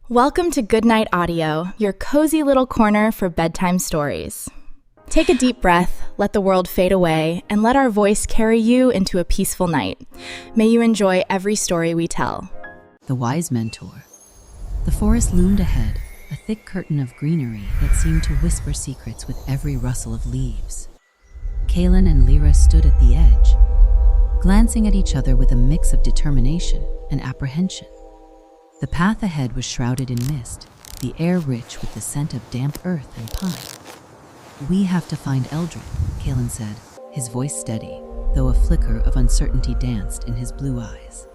Welcome to Goodnight Audio, your cozy little corner for bedtime stories. Take a deep breath, let the world fade away, and let our voice carry you into a peaceful night. May you enjoy every story we tell. The Wise Mentor. The forest loomed ahead, a thick curtain of greenery that seemed to whisper secrets with every rustle of leaves. Kaelan and Lyra stood at the edge, glancing at each other with a mix of determination and apprehension. The path ahead was shrouded in mist, the air rich with the scent of damp earth and pine. "We have to find Eldrin," Kaelan said, his voice steady, though a flicker of uncertainty danced in his blue eyes.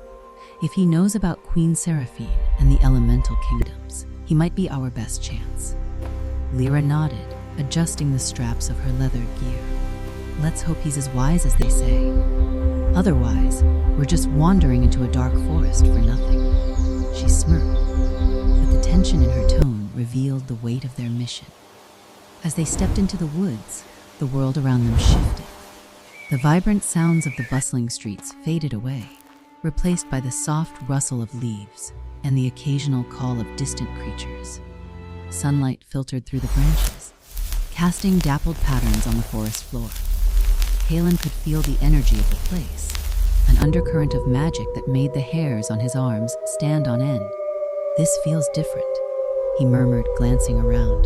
"If he knows about Queen Seraphine and the elemental kingdoms, he might be our best chance." Lyra nodded, adjusting the straps of her leather gear. "Let's hope he's as wise as they say. Otherwise, we're just wandering into a dark forest for nothing." She smirked, but the tension in her tone revealed the weight of their mission. As they stepped into the woods, the world around them shifted. The vibrant sounds of the bustling streets faded away, replaced by the soft rustle of leaves and the occasional call of distant creatures. Sunlight filtered through the branches, casting dappled patterns on the forest floor. Kaelan could feel the energy of the place, an undercurrent of magic that made the hairs on his arms stand on end. "This feels different," he murmured, glancing around.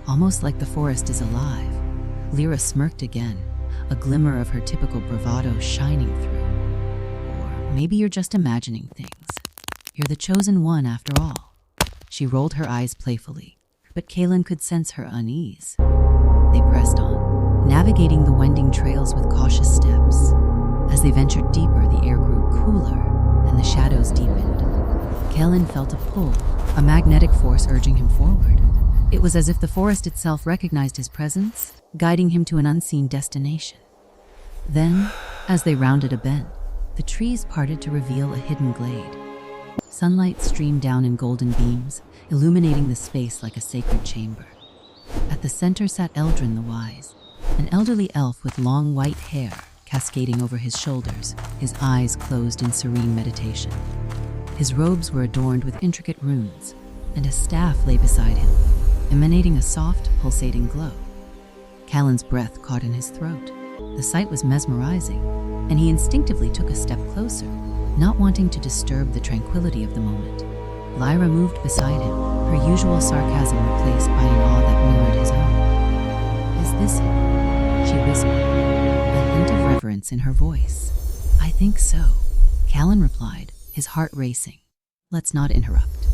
"Almost like the forest is alive." Lyra smirked again, a glimmer of her typical bravado shining through. "Or maybe you're just imagining things. You're the chosen one after all." She rolled her eyes playfully, but Kaelan could sense her unease. They pressed on, navigating the winding trails with cautious steps. As they ventured deeper, the air grew cooler and the shadows deepened. Kaelan felt a pull, a magnetic force urging him forward. It was as if the forest itself recognized his presence, guiding him to an unseen destination. Then, as they rounded a bend, the trees parted to reveal a hidden glade. Sunlight streamed down in golden beams, illuminating the space like a sacred chamber. At the center sat Eldrin the Wise, an elderly elf with long white hair cascading over his shoulders, his eyes closed in serene meditation. His robes were adorned with intricate runes, and a staff lay beside him, emanating a soft, pulsating glow. Kaelan's breath caught in his throat. The sight was mesmerizing, and he instinctively took a step closer, not wanting to disturb the tranquility of the moment. Lyra moved beside him, her usual sarcasm replaced by an awe that mirrored his own. "Is this it?" she whispered, a hint of reverence in her voice. "I think so," Kaelan replied, his heart racing. "Let's not interrupt."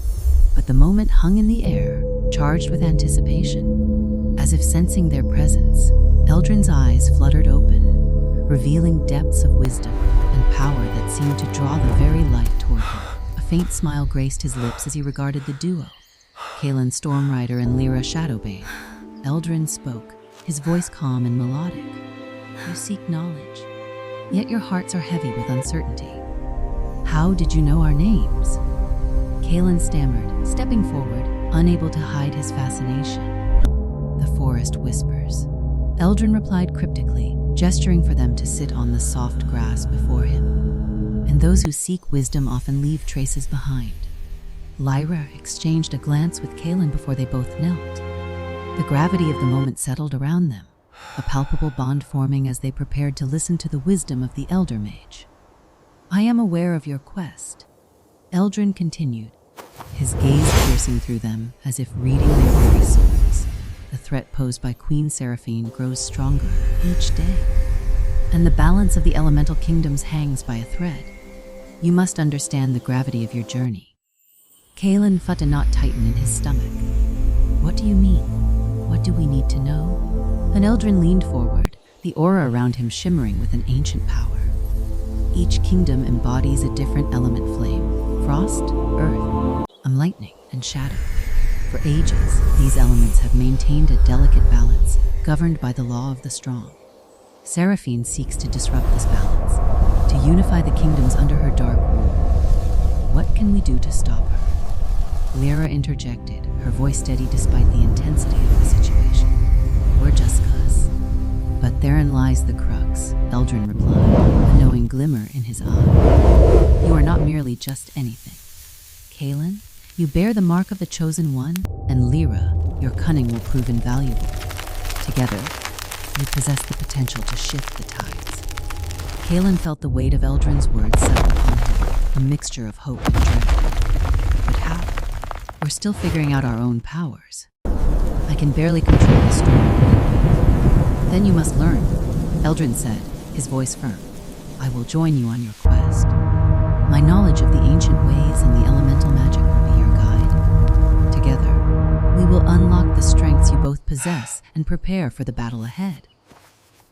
But the moment hung in the air, charged with anticipation. As if sensing their presence, Eldrin's eyes fluttered open, revealing depths of wisdom and power that seemed to draw the very light toward him. A faint smile graced his lips as he regarded the duo, Kaelan Stormrider and Lyra Shadowbane. Eldrin spoke, his voice calm and melodic. "You seek knowledge, yet your hearts are heavy with uncertainty. How did you know our names?" Kaelan stammered, stepping forward, unable to hide his fascination. "The forest whispers," Eldrin replied cryptically, gesturing for them to sit on the soft grass before him. "And those who seek wisdom often leave traces behind." Lyra exchanged a glance with Kaelan before they both knelt. The gravity of the moment settled around them, a palpable bond forming as they prepared to listen to the wisdom of the Elder Mage. "I am aware of your quest," Eldrin continued, his gaze piercing through them as if reading their very souls. "The threat posed by Queen Seraphine grows stronger each day, and the balance of the elemental kingdoms hangs by a thread. You must understand the gravity of your journey." Kaelan felt a knot tighten in his stomach. "What do you mean? What do we need to know?" And Eldrin leaned forward, the aura around him shimmering with an ancient power. "Each kingdom embodies a different element: flame, frost, earth, lightning, and shadow. For ages, these elements have maintained a delicate balance, governed by the law of the strong. Seraphine seeks to disrupt this balance, to unify the kingdoms under her dark rule. What can we do to stop her?" Lyra interjected, her voice steady despite the intensity of the situation. "We're just us." "But therein lies the crux," Eldrin replied, a knowing glimmer in his eye. "You are not merely just anything. Kaelan, You bear the mark of the Chosen One, and Lyra, your cunning will prove invaluable. Together, you possess the potential to shift the tides. Kaelan felt the weight of Eldrin's words settle upon him, a mixture of hope and dread. But how? We're still figuring out our own powers. I can barely control the storm. Then you must learn, Eldrin said, his voice firm. I will join you on your quest. My knowledge of the ancient ways and the elemental magic will be your guide. Together, we will unlock the strengths you both possess and prepare for the battle ahead.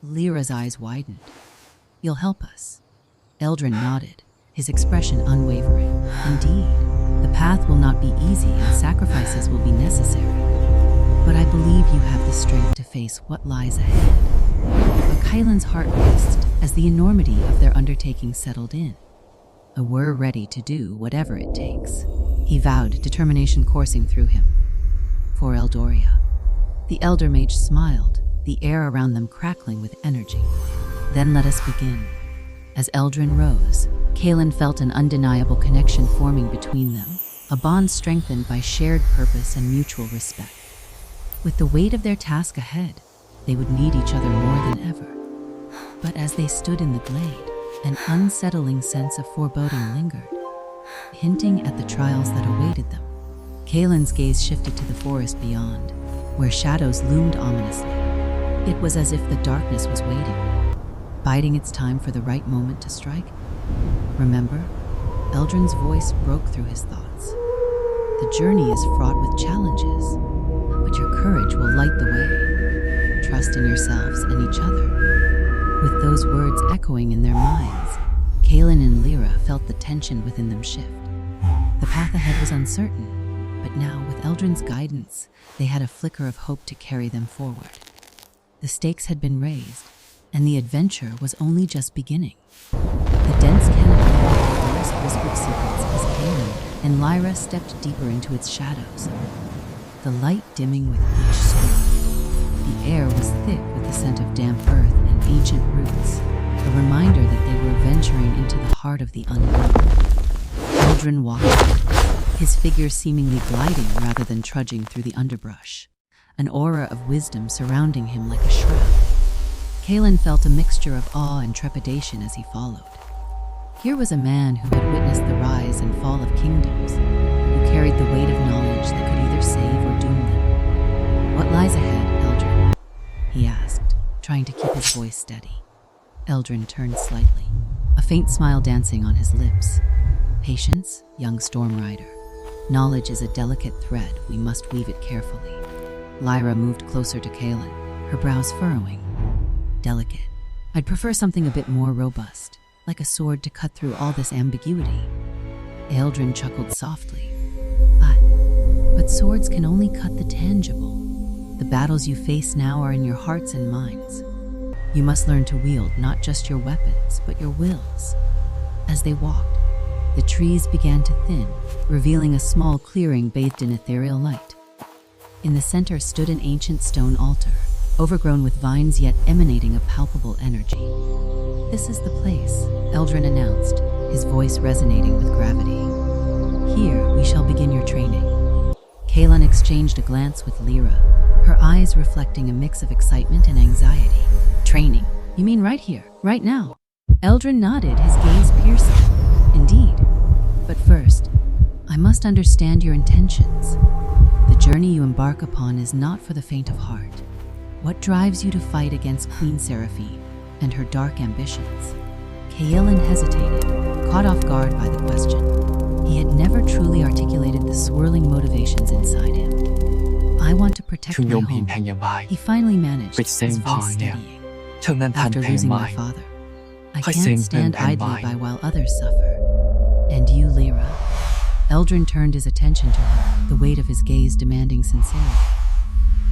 Lyra's eyes widened. You'll help us. Eldrin nodded, his expression unwavering. Indeed, the path will not be easy and sacrifices will be necessary. But I believe you have the strength to face what lies ahead. But Kaelan's heart raced as the enormity of their undertaking settled in. We're ready to do whatever it takes, he vowed, determination coursing through him. For Eldora. The elder mage smiled, the air around them crackling with energy. Then let us begin. As Eldrin rose, Kaelan felt an undeniable connection forming between them, a bond strengthened by shared purpose and mutual respect. With the weight of their task ahead, they would need each other more than ever. But as they stood in the glade, an unsettling sense of foreboding lingered, hinting at the trials that awaited them. Kaelan's gaze shifted to the forest beyond, where shadows loomed ominously. It was as if the darkness was waiting, biding its time for the right moment to strike. Remember, Eldrin's voice broke through his thoughts. The journey is fraught with challenges, but your courage will light the way. Trust in yourselves and each other. With those words echoing in their minds, Kaelan and Lyra felt the tension within them shift. The path ahead was uncertain, but now, with Eldrin's guidance, they had a flicker of hope to carry them forward. The stakes had been raised, and the adventure was only just beginning. The dense canopy of the forest whispered secrets as Kaelan and Lyra stepped deeper into its shadows, the light dimming with each stride. The air was thick with the scent of damp earth and ancient roots, a reminder that they were venturing into the heart of the unknown. Eldrin walked, his figure seemingly gliding rather than trudging through the underbrush, an aura of wisdom surrounding him like a shroud. Kaelan felt a mixture of awe and trepidation as he followed. Here was a man who had witnessed the rise and fall of kingdoms, who carried the weight of knowledge that could either save or doom them. What lies ahead, Eldrin? He asked, trying to keep his voice steady. Eldrin turned slightly, a faint smile dancing on his lips. Patience, young Stormrider. Knowledge is a delicate thread, we must weave it carefully. Lyra moved closer to Kaelan, her brows furrowing. Delicate. I'd prefer something a bit more robust, like a sword to cut through all this ambiguity. Eldrin chuckled softly. But swords can only cut the tangible. The battles you face now are in your hearts and minds. You must learn to wield not just your weapons, but your wills. As they walked, the trees began to thin, revealing a small clearing bathed in ethereal light. In the center stood an ancient stone altar, overgrown with vines yet emanating a palpable energy. This is the place, Eldrin announced, his voice resonating with gravity. Here we shall begin your training. Kaelan exchanged a glance with Lyra, her eyes reflecting a mix of excitement and anxiety. Training? You mean right here, right now? Eldrin nodded, his gaze piercing. Indeed. But first, I must understand your intentions. The journey you embark upon is not for the faint of heart. What drives you to fight against Queen Seraphine and her dark ambitions? Kaelan hesitated, caught off guard by the question. He had never truly articulated the swirling motivations inside him. I want to protect my home. He finally managed, his voice steadying. After losing my father, I can't stand idly by while others suffer. And you, Lyra? Eldrin turned his attention to her, the weight of his gaze demanding sincerity.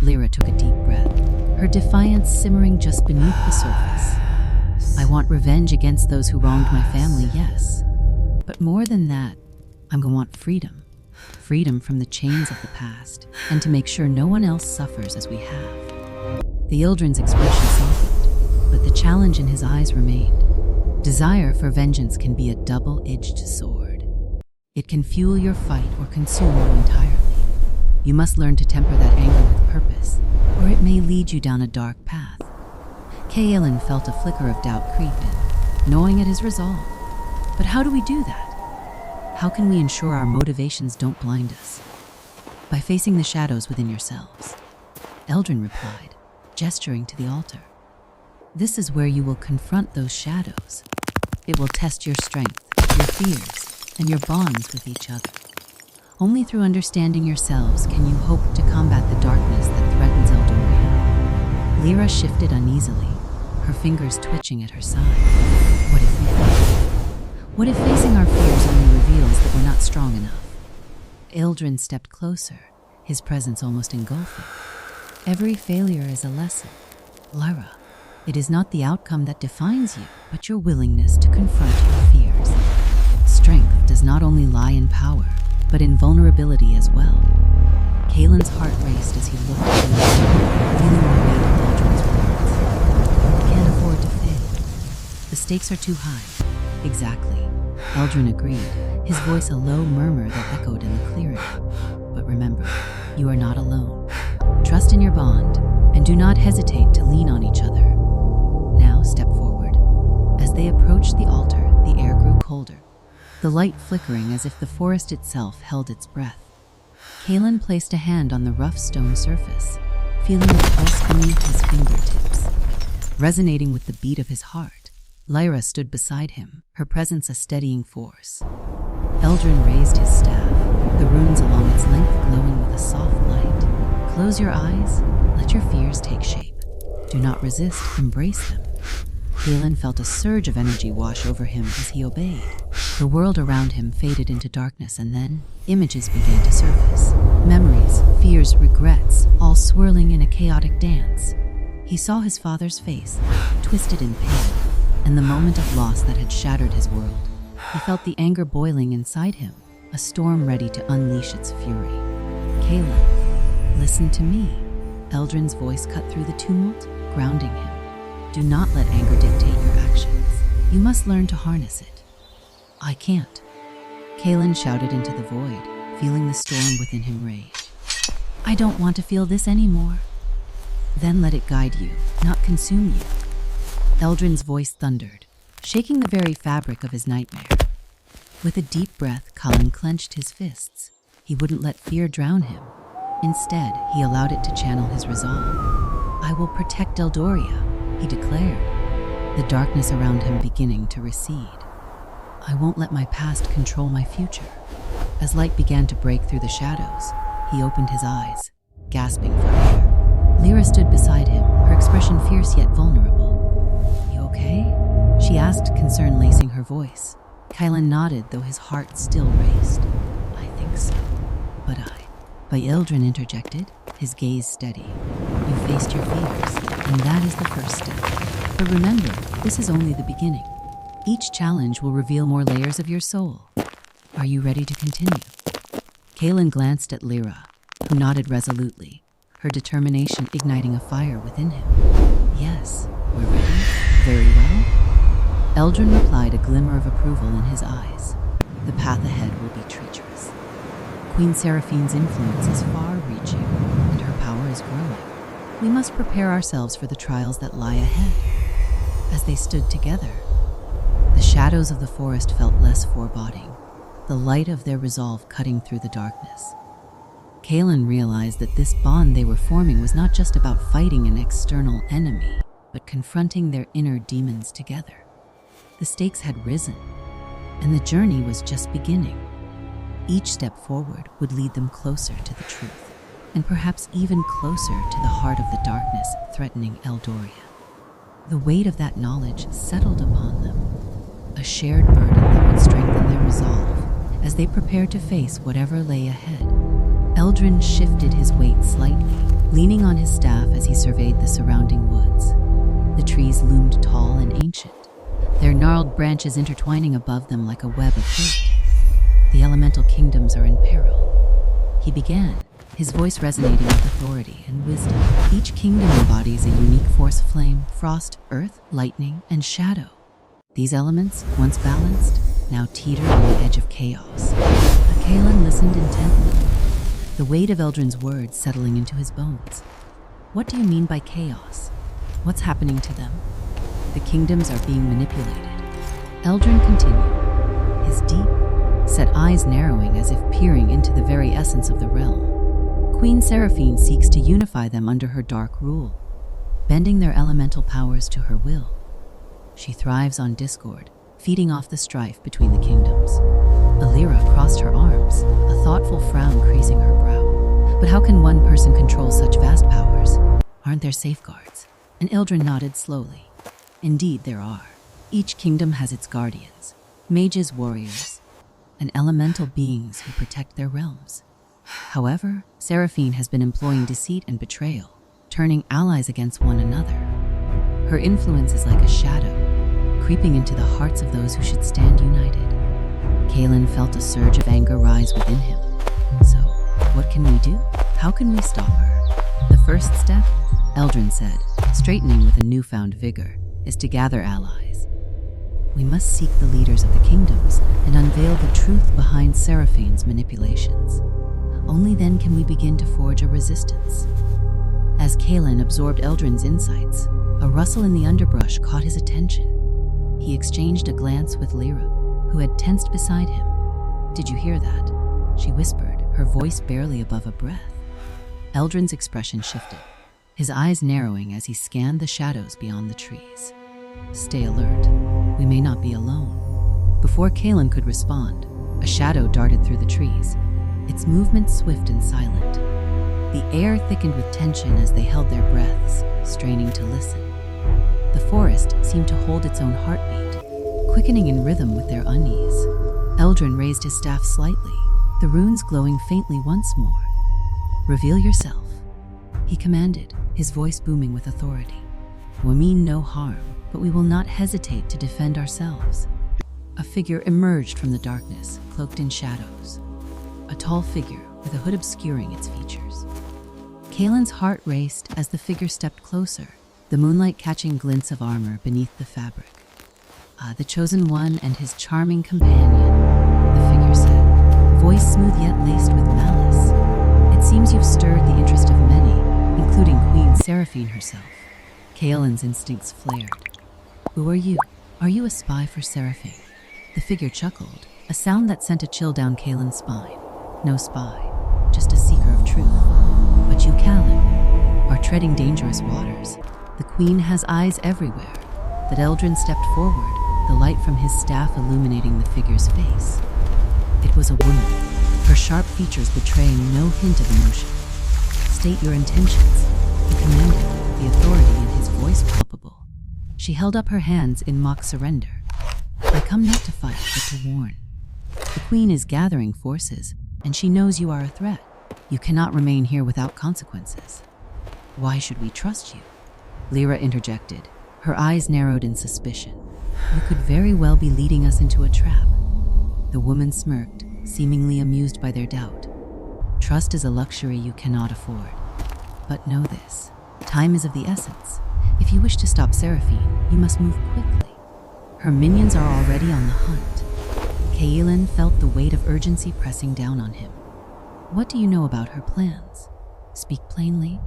Lyra took a deep breath, her defiance simmering just beneath the surface. I want revenge against those who wronged my family, yes. But more than that, I'm going to want freedom. Freedom from the chains of the past, and to make sure no one else suffers as we have. The Eldrin's expression softened, but the challenge in his eyes remained. Desire for vengeance can be a double-edged sword. It can fuel your fight or consume you entirely. You must learn to temper that anger with purpose, or it may lead you down a dark path. Kaelan felt a flicker of doubt creep in, gnawing at his resolve. But how do we do that? How can we ensure our motivations don't blind us? By facing the shadows within yourselves, Eldrin replied, gesturing to the altar. This is where you will confront those shadows. It will test your strength, your fears, and your bonds with each other. Only through understanding yourselves can you hope to combat the darkness that threatens Eldoria. Lyra shifted uneasily, her fingers twitching at her side. What if we fail? What if facing our fears only reveals that we're not strong enough? Eldrin stepped closer, his presence almost engulfing. Every failure is a lesson. Lyra, it is not the outcome that defines you, but your willingness to confront your fears. Strength does not only lie in power, but in vulnerability as well. Kaelan's heart raced as he looked at Lyra, feeling the weight of Eldrin's words. We can't afford to fail. The stakes are too high. Exactly. Eldrin agreed, his voice a low murmur that echoed in the clearing. But remember, you are not alone. Trust in your bond, and do not hesitate to lean on each other. Now step forward. As they approached the altar, the air grew colder, the light flickering as if the forest itself held its breath. Kaelan placed a hand on the rough stone surface, feeling the pulse beneath his fingertips. Resonating with the beat of his heart, Lyra stood beside him, her presence a steadying force. Eldrin raised his staff, the runes along its length glowing with a soft light. Close your eyes, let your fears take shape. Do not resist, embrace them. Kaelan felt a surge of energy wash over him as he obeyed. The world around him faded into darkness, and then images began to surface. Memories, fears, regrets, all swirling in a chaotic dance. He saw his father's face, twisted in pain, and the moment of loss that had shattered his world. He felt the anger boiling inside him, a storm ready to unleash its fury. Kaelan, listen to me. Eldrin's voice cut through the tumult, grounding him. Do not let anger dictate your actions. You must learn to harness it. I can't. Kaelan shouted into the void, feeling the storm within him rage. I don't want to feel this anymore. Then let it guide you, not consume you. Eldrin's voice thundered, shaking the very fabric of his nightmare. With a deep breath, Kaelan clenched his fists. He wouldn't let fear drown him. Instead, he allowed it to channel his resolve. I will protect Eldoria, he declared, the darkness around him beginning to recede. I won't let my past control my future. As light began to break through the shadows, he opened his eyes, gasping for air. Lyra stood beside him, her expression fierce yet vulnerable. You okay? She asked, concern lacing her voice. Kaelan nodded, though his heart still raced. I think so. But Eldrin interjected, his gaze steady. You faced your fears, and that is the first step. But remember, this is only the beginning. Each challenge will reveal more layers of your soul. Are you ready to continue? Kaelan glanced at Lyra, who nodded resolutely, her determination igniting a fire within him. Yes, we're ready. Very well. Eldrin replied, a glimmer of approval in his eyes. The path ahead will be treacherous. Queen Seraphine's influence is far-reaching, and her power is growing. We must prepare ourselves for the trials that lie ahead. As they stood together, the shadows of the forest felt less foreboding, the light of their resolve cutting through the darkness. Kaelan realized that this bond they were forming was not just about fighting an external enemy, but confronting their inner demons together. The stakes had risen, and the journey was just beginning. Each step forward would lead them closer to the truth, and perhaps even closer to the heart of the darkness threatening Eldoria. The weight of that knowledge settled upon them, a shared burden that would strengthen their resolve as they prepared to face whatever lay ahead. Eldrin shifted his weight slightly, leaning on his staff as he surveyed the surrounding woods. The trees loomed tall and ancient, their gnarled branches intertwining above them like a web of fate. The elemental kingdoms are in peril. He began, his voice resonating with authority and wisdom. Each kingdom embodies a unique force: flame, frost, earth, lightning, and shadow. These elements, once balanced, now teetered on the edge of chaos. But Kaelan listened intently, the weight of Eldrin's words settling into his bones. What do you mean by chaos? What's happening to them? The kingdoms are being manipulated. Eldrin continued, his deep, set eyes narrowing as if peering into the very essence of the realm. Queen Seraphine seeks to unify them under her dark rule, bending their elemental powers to her will. She thrives on discord, feeding off the strife between the kingdoms. Lyra crossed her arms, a thoughtful frown creasing her brow. But how can one person control such vast powers? Aren't there safeguards? And Eldrin nodded slowly. Indeed, there are. Each kingdom has its guardians, mages, warriors, and elemental beings who protect their realms. However, Seraphine has been employing deceit and betrayal, turning allies against one another. Her influence is like a shadow, creeping into the hearts of those who should stand united. Kaelan felt a surge of anger rise within him. So, what can we do? How can we stop her? The first step, Eldrin said, straightening with a newfound vigor, is to gather allies. We must seek the leaders of the kingdoms and unveil the truth behind Seraphine's manipulations. Only then can we begin to forge a resistance. As Kaelan absorbed Eldrin's insights, a rustle in the underbrush caught his attention. He exchanged a glance with Lyra, who had tensed beside him. "Did you hear that?" she whispered, her voice barely above a breath. Eldrin's expression shifted, his eyes narrowing as he scanned the shadows beyond the trees. "Stay alert. We may not be alone." Before Kaelan could respond, a shadow darted through the trees, its movement swift and silent. The air thickened with tension as they held their breaths, straining to listen. The forest seemed to hold its own heartbeat, quickening in rhythm with their unease. Eldrin raised his staff slightly, the runes glowing faintly once more. "Reveal yourself," he commanded, his voice booming with authority. "We mean no harm, but we will not hesitate to defend ourselves." A figure emerged from the darkness, cloaked in shadows. A tall figure with a hood obscuring its features. Kaelan's heart raced as the figure stepped closer, the moonlight catching glints of armor beneath the fabric. The chosen one and his charming companion," the figure said, voice smooth yet laced with malice. "It seems you've stirred the interest of many, including Queen Seraphine herself." Kaelan's instincts flared. "Who are you? Are you a spy for Seraphine?" The figure chuckled, a sound that sent a chill down Kaelan's spine. "No spy, just a seeker of truth. But you, Kaelan, are treading dangerous waters. The Queen has eyes everywhere." But Eldrin stepped forward, the light from his staff illuminating the figure's face. It was a woman, her sharp features betraying no hint of emotion. "State your intentions," he commanded, the authority in his voice palpable. She held up her hands in mock surrender. "I come not to fight, but to warn. The Queen is gathering forces, and she knows you are a threat. You cannot remain here without consequences." "Why should we trust you?" Lyra interjected, her eyes narrowed in suspicion. "You could very well be leading us into a trap." The woman smirked, seemingly amused by their doubt. "Trust is a luxury you cannot afford. But know this, time is of the essence. If you wish to stop Seraphine, you must move quickly. Her minions are already on the hunt." Kaelan felt the weight of urgency pressing down on him. "What do you know about her plans?" "Speak plainly."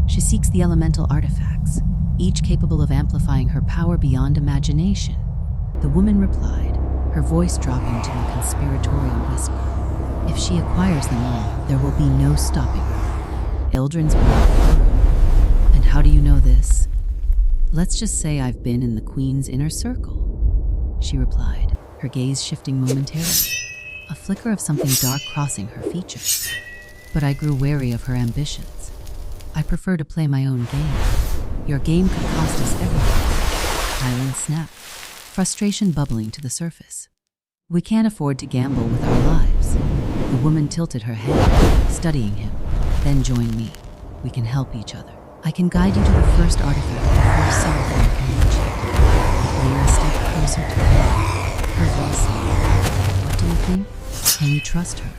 "She seeks the elemental artifacts, each capable of amplifying her power beyond imagination." The woman replied, her voice dropping to a conspiratorial whisper. "If she acquires them all, there will be no stopping her." Eldrin's brow furrowed. "And how do you know this?" "Let's just say I've been in the Queen's inner circle," she replied, her gaze shifting momentarily, a flicker of something dark crossing her features. "But I grew wary of her ambitions. I prefer to play my own game. Your game could cost us everything." Kaelan snapped, frustration bubbling to the surface. "We can't afford to gamble with our lives." The woman tilted her head, studying him. "Then join me. We can help each other. I can guide you to the first artifact before Seraphine can reach it." Lyra stepped closer to him, her voice low. "What do you think? Can we trust her?"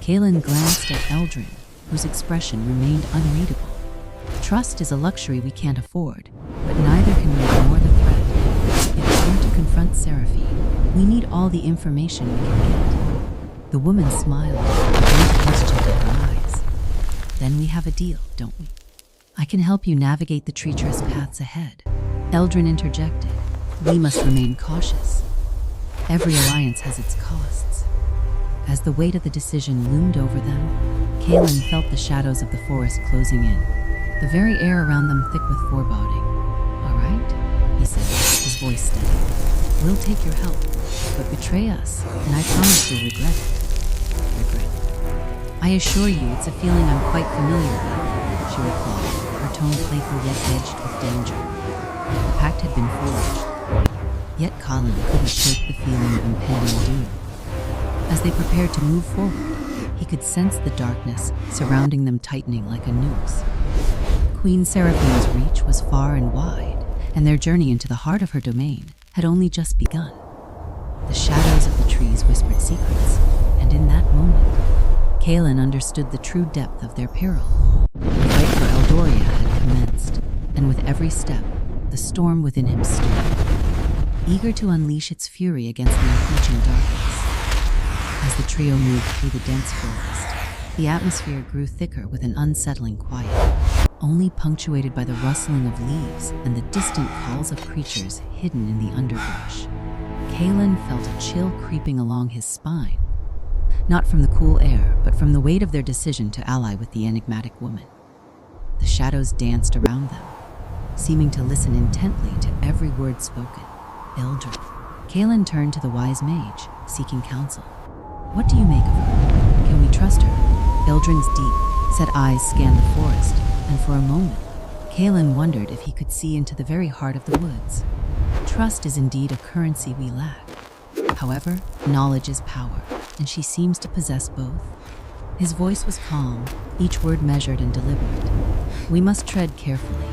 Kaelan glanced at Eldrin, whose expression remained unreadable. "Trust is a luxury we can't afford, but neither can we ignore the threat. If we are to confront Seraphine, we need all the information we can get. The woman smiled, a great question in her eyes. Then we have a deal, don't we? I can help you navigate the treacherous paths ahead. Eldrin interjected. We must remain cautious. Every alliance has its costs. As the weight of the decision loomed over them, Kaelan felt the shadows of the forest closing in, the very air around them thick with foreboding. All right, he said, his voice steady. We'll take your help, but betray us, and I promise you'll regret it. Regret. I assure you it's a feeling I'm quite familiar with, she replied, her tone playful yet edged with danger. The pact had been forged, yet Kaelan couldn't shake the feeling of impending doom. As they prepared to move forward, he could sense the darkness surrounding them tightening like a noose. Queen Seraphine's reach was far and wide, and their journey into the heart of her domain had only just begun. The shadows of the trees whispered secrets, and in that moment, Kaelan understood the true depth of their peril. The fight for Aeloria had commenced, and with every step, the storm within him stirred, eager to unleash its fury against the approaching darkness. As the trio moved through the dense forest, the atmosphere grew thicker with an unsettling quiet, only punctuated by the rustling of leaves and the distant calls of creatures hidden in the underbrush. Kaelan felt a chill creeping along his spine, not from the cool air, but from the weight of their decision to ally with the enigmatic woman. The shadows danced around them, seeming to listen intently to every word spoken. Eldrin. Kaelan turned to the wise mage, seeking counsel. What do you make of her? Can we trust her? Eldrin's deep, set eyes scanned the forest, and for a moment, Kaelan wondered if he could see into the very heart of the woods. Trust is indeed a currency we lack. However, knowledge is power, and she seems to possess both. His voice was calm, each word measured and deliberate. We must tread carefully.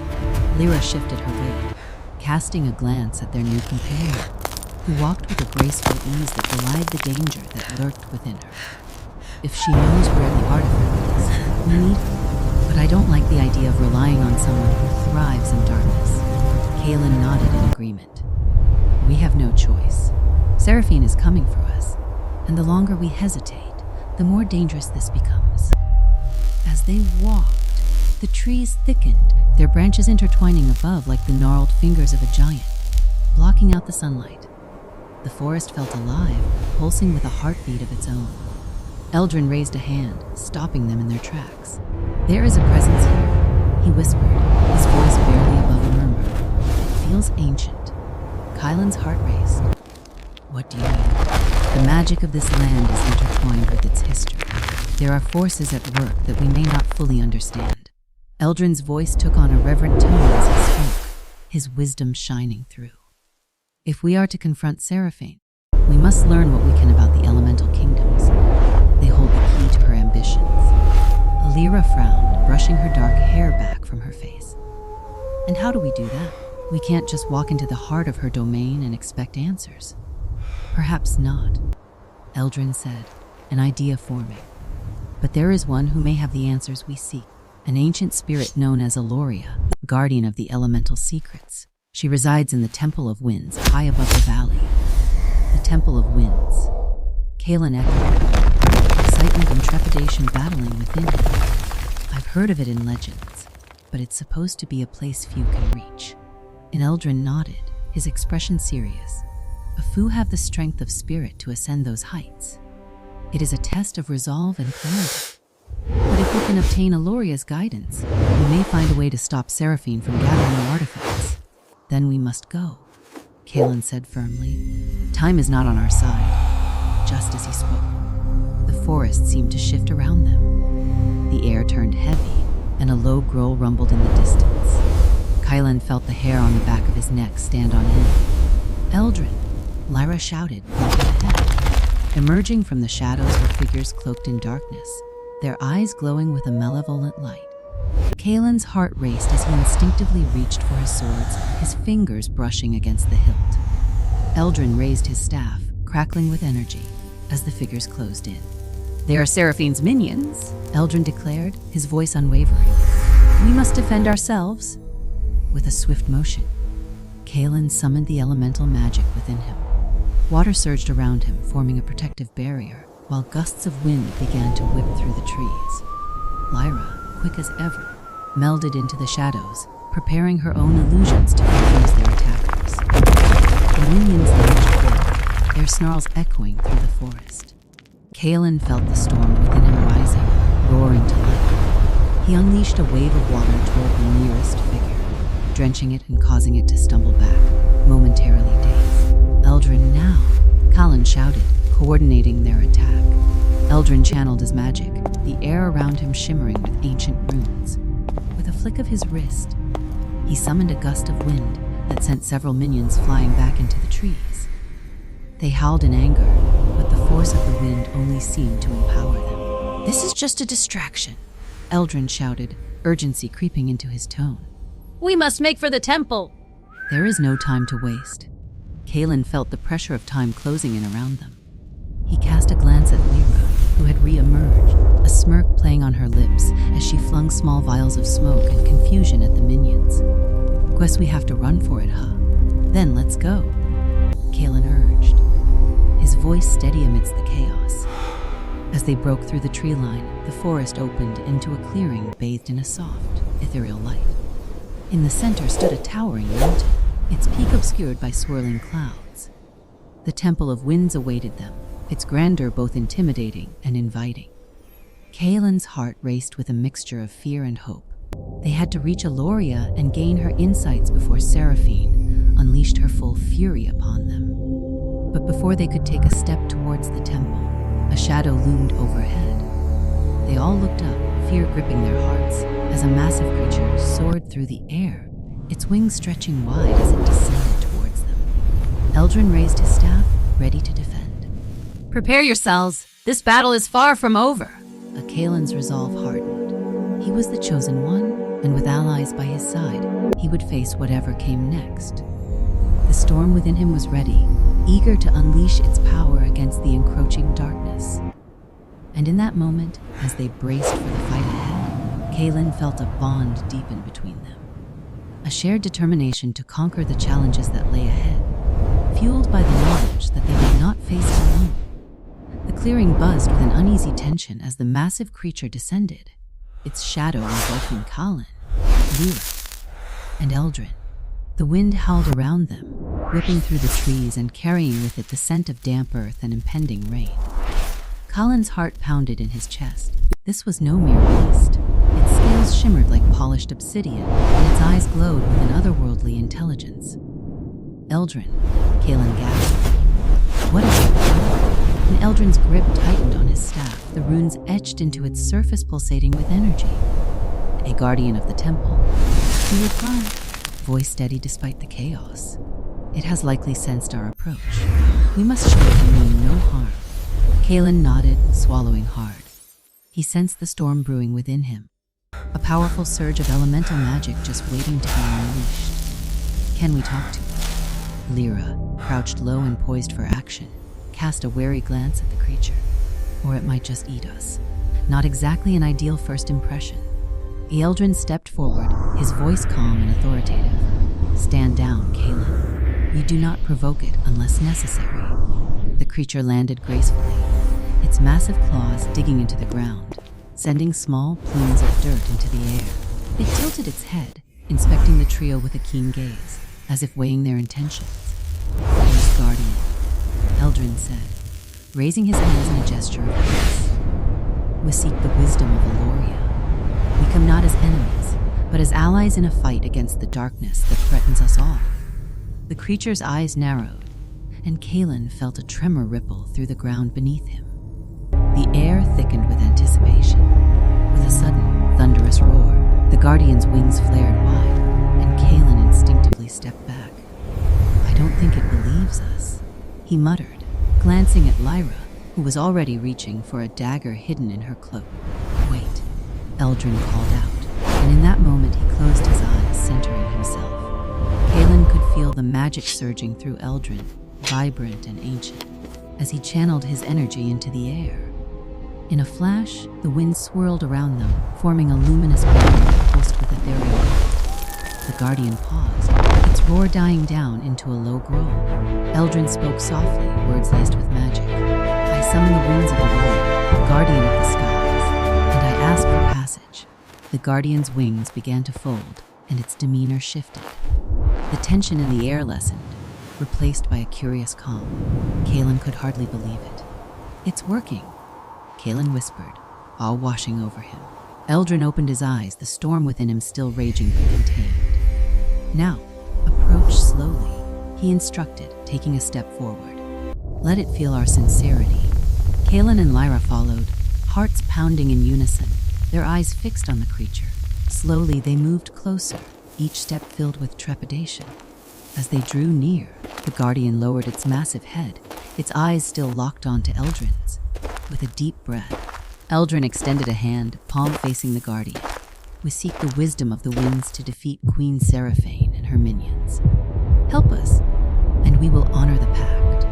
Lyra shifted her weight, casting a glance at their new companion, who walked with a graceful ease that belied the danger that lurked within her. If she knows where the artifact is, we need her. But I don't like the idea of relying on someone who thrives in darkness. Kaelan nodded in agreement. We have no choice. Seraphine is coming for us, and the longer we hesitate, the more dangerous this becomes. As they walked, the trees thickened, their branches intertwining above like the gnarled fingers of a giant, blocking out the sunlight. The forest felt alive, pulsing with a heartbeat of its own. Eldrin raised a hand, stopping them in their tracks. There is a presence here, he whispered, his voice barely above a murmur. It feels ancient. Kaelan's heart raced. What do you mean? The magic of this land is intertwined with its history. There are forces at work that we may not fully understand. Eldrin's voice took on a reverent tone as he spoke, his wisdom shining through. If we are to confront Seraphine, we must learn what we can about the elemental kingdoms. They hold the key to her ambitions. Lyra frowned, brushing her dark hair back from her face. And how do we do that? We can't just walk into the heart of her domain and expect answers. Perhaps not, Eldrin said, an idea forming. But there is one who may have the answers we seek, an ancient spirit known as Aeloria, guardian of the elemental secrets. She resides in the Temple of Winds, high above the valley. The Temple of Winds. Kaelan echoed, excitement and trepidation battling within him. I've heard of it in legends, but it's supposed to be a place few can reach. And Eldrin nodded, his expression serious. A few have the strength of spirit to ascend those heights. It is a test of resolve and clarity. But if we can obtain Aeloria's guidance, we may find a way to stop Seraphine from gathering the artifacts. Then we must go, Kaelan said firmly. Time is not on our side. Just as he spoke, the forest seemed to shift around them. The air turned heavy, and a low growl rumbled in the distance. Kaelan felt the hair on the back of his neck stand on end. Eldrin, Lyra shouted, pointing ahead. Emerging from the shadows were figures cloaked in darkness, their eyes glowing with a malevolent light. Kaelan's heart raced as he instinctively reached for his swords, his fingers brushing against the hilt. Eldrin raised his staff, crackling with energy, as the figures closed in. They are Seraphine's minions, Eldrin declared, his voice unwavering. We must defend ourselves. With a swift motion, Kaelan summoned the elemental magic within him. Water surged around him, forming a protective barrier, while gusts of wind began to whip through the trees. Lyra, quick as ever, melded into the shadows, preparing her own illusions to confuse their attackers. The minions lunged forward, their snarls echoing through the forest. Kaelan felt the storm within him rising, roaring to life. He unleashed a wave of water toward the nearest figure, drenching it and causing it to stumble back, momentarily dazed. Eldrin now, Kaelan shouted, coordinating their attack. Eldrin channeled his magic, the air around him shimmering with ancient runes. With a flick of his wrist, he summoned a gust of wind that sent several minions flying back into the trees. They howled in anger, but the force of the wind only seemed to empower them. "This is just a distraction," Eldrin shouted, urgency creeping into his tone. "We must make for the temple!" There is no time to waste. Kaelan felt the pressure of time closing in around them. He cast a glance at Lyra, who had re-emerged, a smirk playing on her lips as she flung small vials of smoke and confusion at the minions. "Guess we have to run for it, huh? Then let's go," Kaelan urged, his voice steady amidst the chaos. As they broke through the tree line, the forest opened into a clearing bathed in a soft, ethereal light. In the center stood a towering mountain, its peak obscured by swirling clouds. The Temple of Winds awaited them, its grandeur both intimidating and inviting. Kaelan's heart raced with a mixture of fear and hope. They had to reach Aeloria and gain her insights before Seraphine unleashed her full fury upon them. But before they could take a step towards the temple, a shadow loomed overhead. They all looked up, fear gripping their hearts, as a massive creature soared through the air, its wings stretching wide as it descended towards them. Eldrin raised his staff, ready to defend. "Prepare yourselves! This battle is far from over!" Kaelan's resolve hardened. He was the chosen one, and with allies by his side, he would face whatever came next. The storm within him was ready, eager to unleash its power against the encroaching darkness. And in that moment, as they braced for the fight ahead, Kaelan felt a bond deepen between them. A shared determination to conquer the challenges that lay ahead, fueled by the knowledge that they would not face it alone. The clearing buzzed with an uneasy tension as the massive creature descended, its shadow engulfing Kaelan, Lyra, and Eldrin. The wind howled around them, whipping through the trees and carrying with it the scent of damp earth and impending rain. Kaelan's heart pounded in his chest. This was no mere beast. Its scales shimmered like polished obsidian, and its eyes glowed with an otherworldly intelligence. "Eldrin," Kaelan gasped. "What is it?" And Eldrin's grip tightened on his staff, the runes etched into its surface pulsating with energy. "A guardian of the temple," he replied, voice steady despite the chaos. "It has likely sensed our approach. We must show it we mean no harm." Kaelan nodded, swallowing hard. He sensed the storm brewing within him, a powerful surge of elemental magic just waiting to be unleashed. "Can we talk to it?" Lyra, crouched low and poised for action, cast a wary glance at the creature. "Or it might just eat us." Not exactly an ideal first impression. Eldrin stepped forward, his voice calm and authoritative. "Stand down, Kaelan. We do not provoke it unless necessary." The creature landed gracefully, its massive claws digging into the ground, sending small plumes of dirt into the air. It tilted its head, inspecting the trio with a keen gaze, as if weighing their intentions. "Yes, Guardian," Eldrin said, raising his hands in a gesture of peace. "We seek the wisdom of Aeloria. We come not as enemies, but as allies in a fight against the darkness that threatens us all." The creature's eyes narrowed, and Kaelan felt a tremor ripple through the ground beneath him. The air thickened with anticipation. With a sudden, thunderous roar, the Guardian's wings flared wide, and Kaelan instinctively stepped back. "I don't think it believes us," he muttered, glancing at Lyra, who was already reaching for a dagger hidden in her cloak. "Wait," Eldrin called out, and in that moment he closed his eyes, centering himself. Kaelan could feel the magic surging through Eldrin, vibrant and ancient, as he channeled his energy into the air. In a flash, the wind swirled around them, forming a luminous band pulsed with ethereal light. The Guardian paused, its roar dying down into a low growl. Eldrin spoke softly, words laced with magic. I summon the winds of Aeloria, guardian of the skies, and I ask for passage. The Guardian's wings began to fold, and its demeanor shifted. The tension in the air lessened, replaced by a curious calm. Kaelan could hardly believe it. It's working, Kaelan whispered, awe washing over him. Eldrin opened his eyes, the storm within him still raging but contained. Now, approach slowly, he instructed, taking a step forward. Let it feel our sincerity. Kaelan and Lyra followed, hearts pounding in unison, their eyes fixed on the creature. Slowly they moved closer, each step filled with trepidation. As they drew near, the Guardian lowered its massive head, its eyes still locked onto Eldrin's. With a deep breath, Eldrin extended a hand, palm facing the Guardian. We seek the wisdom of the winds to defeat Queen Seraphine and her minions. Help us, and we will honor the pact.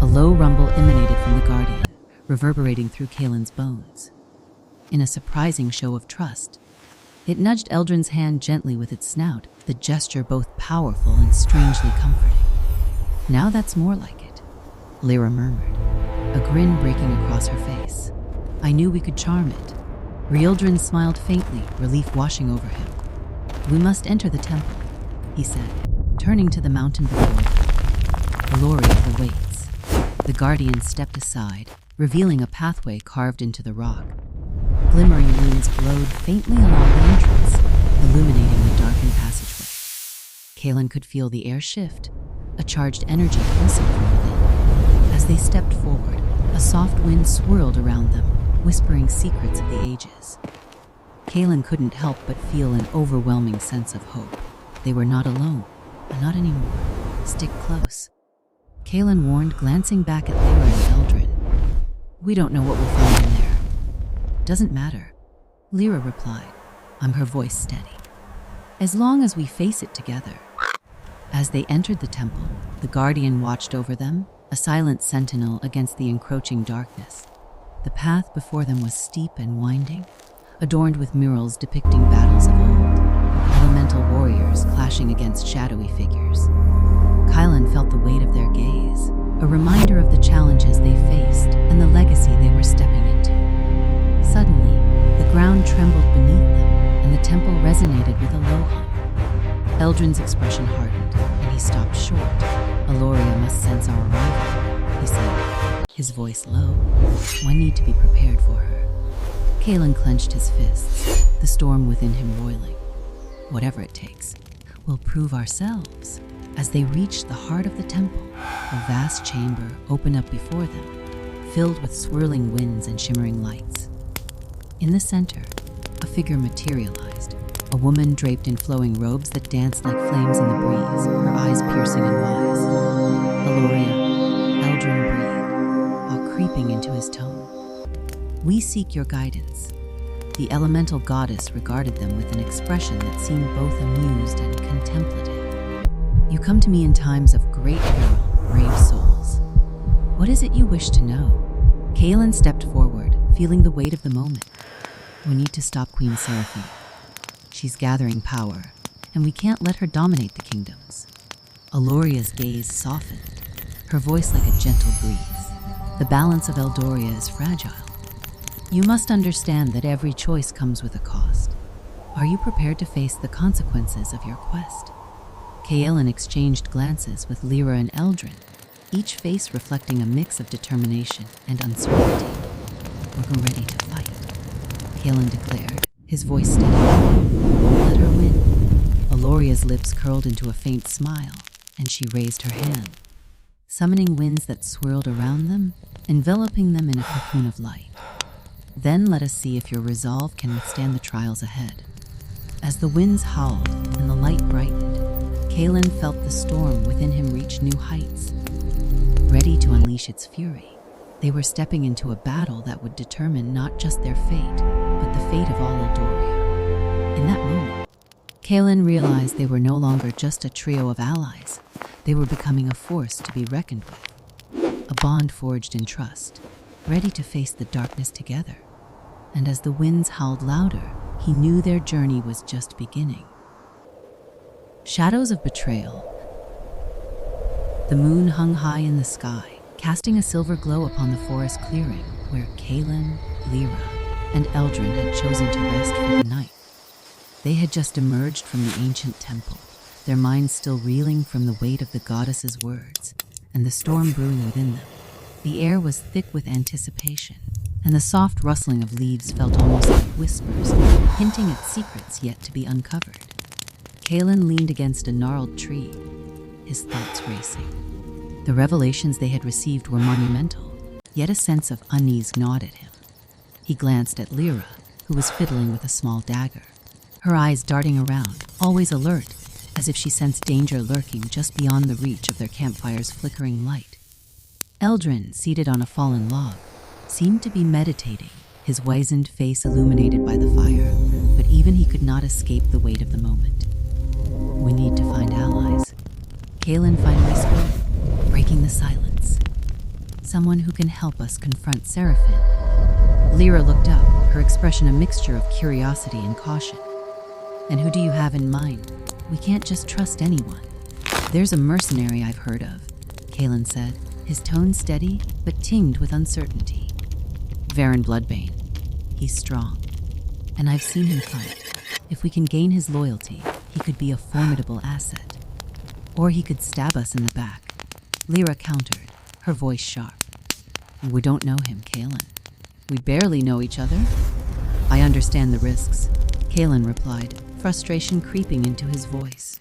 A low rumble emanated from the Guardian, reverberating through Kaelan's bones. In a surprising show of trust, it nudged Eldrin's hand gently with its snout, the gesture both powerful and strangely comforting. Now that's more like it, Lyra murmured, a grin breaking across her face. I knew we could charm it. Eldrin smiled faintly, relief washing over him. We must enter the temple, he said, turning to the mountain before them. Aeloria awaits. The Guardian stepped aside, revealing a pathway carved into the rock. Glimmering moons glowed faintly along the entrance, illuminating the darkened passageway. Kaelan could feel the air shift, a charged energy pulsing from within. As they stepped forward, a soft wind swirled around them, whispering secrets of the ages. Kaelan couldn't help but feel an overwhelming sense of hope. They were not alone, not anymore. Stick close, Kaelan warned, glancing back at Lyra and Eldrin. We don't know what we'll find in there. Doesn't matter, Lyra replied, her voice steady. As long as we face it together. As they entered the temple, the Guardian watched over them, a silent sentinel against the encroaching darkness. The path before them was steep and winding, adorned with murals depicting battles of old, elemental warriors clashing against shadowy figures. Kaelan felt the weight of their gaze, a reminder of the challenges they faced and the legacy they were stepping into. Suddenly, the ground trembled beneath them, and the temple resonated with a low hum. Eldrin's expression hardened, and he stopped short. Aeloria must sense our arrival, he said, his voice low. One need to be prepared for her. Kaelan clenched his fists, the storm within him roiling. Whatever it takes, we'll prove ourselves. As they reached the heart of the temple, a vast chamber opened up before them, filled with swirling winds and shimmering lights. In the center, a figure materialized, a woman draped in flowing robes that danced like flames in the breeze, her eyes piercing and wise. Aeloria, Eldrin breathed, while creeping into his tone. We seek your guidance. The elemental goddess regarded them with an expression that seemed both amused and contemplative. You come to me in times of great peril, brave souls. What is it you wish to know? Kaelan stepped forward, feeling the weight of the moment. We need to stop Queen Seraphine. She's gathering power, and we can't let her dominate the kingdoms. Aeloria's gaze softened, her voice like a gentle breeze. The balance of Eldoria is fragile. You must understand that every choice comes with a cost. Are you prepared to face the consequences of your quest? Kaelan exchanged glances with Lyra and Eldrin, each face reflecting a mix of determination and uncertainty. We're ready to fight, Kaelan declared, his voice steady. Let her win. Aeloria's lips curled into a faint smile, and she raised her hand, summoning winds that swirled around them, enveloping them in a cocoon of light. Then let us see if your resolve can withstand the trials ahead. As the winds howled and the light brightened, Kaelan felt the storm within him reach new heights. Ready to unleash its fury, they were stepping into a battle that would determine not just their fate, but the fate of all Eldoria. In that moment, Kaelan realized they were no longer just a trio of allies. They were becoming a force to be reckoned with, a bond forged in trust, ready to face the darkness together. And as the winds howled louder, he knew their journey was just beginning. Shadows of Betrayal. The moon hung high in the sky, casting a silver glow upon the forest clearing where Kaelan, Lyra, and Eldrin had chosen to rest for the night. They had just emerged from the ancient temple, their minds still reeling from the weight of the goddess's words and the storm brewing within them. The air was thick with anticipation, and the soft rustling of leaves felt almost like whispers, hinting at secrets yet to be uncovered. Kaelan leaned against a gnarled tree, his thoughts racing. The revelations they had received were monumental, yet a sense of unease gnawed at him. He glanced at Lyra, who was fiddling with a small dagger, her eyes darting around, always alert, as if she sensed danger lurking just beyond the reach of their campfire's flickering light. Eldrin, seated on a fallen log, seemed to be meditating, his wizened face illuminated by the fire, but even he could not escape the weight of the moment. "We need to find allies," Kaelan finally spoke, breaking the silence. "Someone who can help us confront Seraphine." Lyra looked up, her expression a mixture of curiosity and caution. "And who do you have in mind? We can't just trust anyone." "There's a mercenary I've heard of," Kaelan said, his tone steady but tinged with uncertainty. "Varyn Bloodbane. He's strong, and I've seen him fight. If we can gain his loyalty, he could be a formidable asset. Or he could stab us in the back," Lyra countered, her voice sharp. "We don't know him, Kaelan. We barely know each other." "I understand the risks," Kaelan replied, frustration creeping into his voice.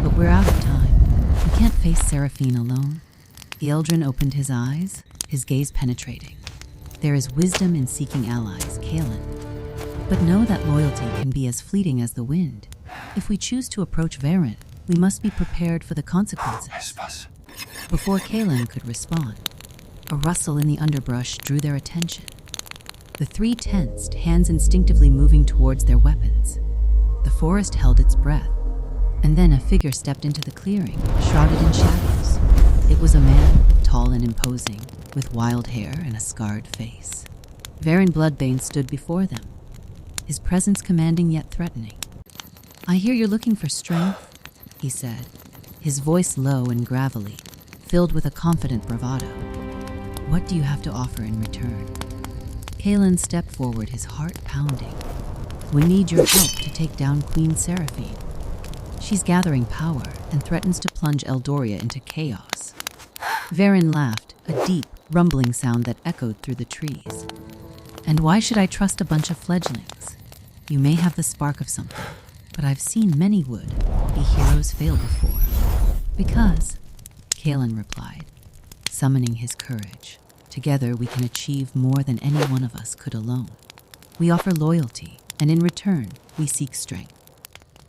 "But we're out of time. We can't face Seraphine alone." Eldrin opened his eyes, his gaze penetrating. "There is wisdom in seeking allies, Kaelan. But know that loyalty can be as fleeting as the wind. If we choose to approach Varyn, we must be prepared for the consequences." Before Kaelan could respond, a rustle in the underbrush drew their attention. The three tensed, hands instinctively moving towards their weapons. The forest held its breath, and then a figure stepped into the clearing, shrouded in shadows. It was a man, tall and imposing, with wild hair and a scarred face. Varyn Bloodbane stood before them, his presence commanding yet threatening. "I hear you're looking for strength," he said, his voice low and gravelly, filled with a confident bravado. "What do you have to offer in return?" Kaelan stepped forward, his heart pounding. "We need your help to take down Queen Seraphine. She's gathering power and threatens to plunge Eldora into chaos." Varyn laughed, a deep, rumbling sound that echoed through the trees. "And why should I trust a bunch of fledglings? You may have the spark of something, but I've seen many would-be heroes fail before." "Because," Kaelan replied, summoning his courage, "together we can achieve more than any one of us could alone. We offer loyalty, and in return, we seek strength.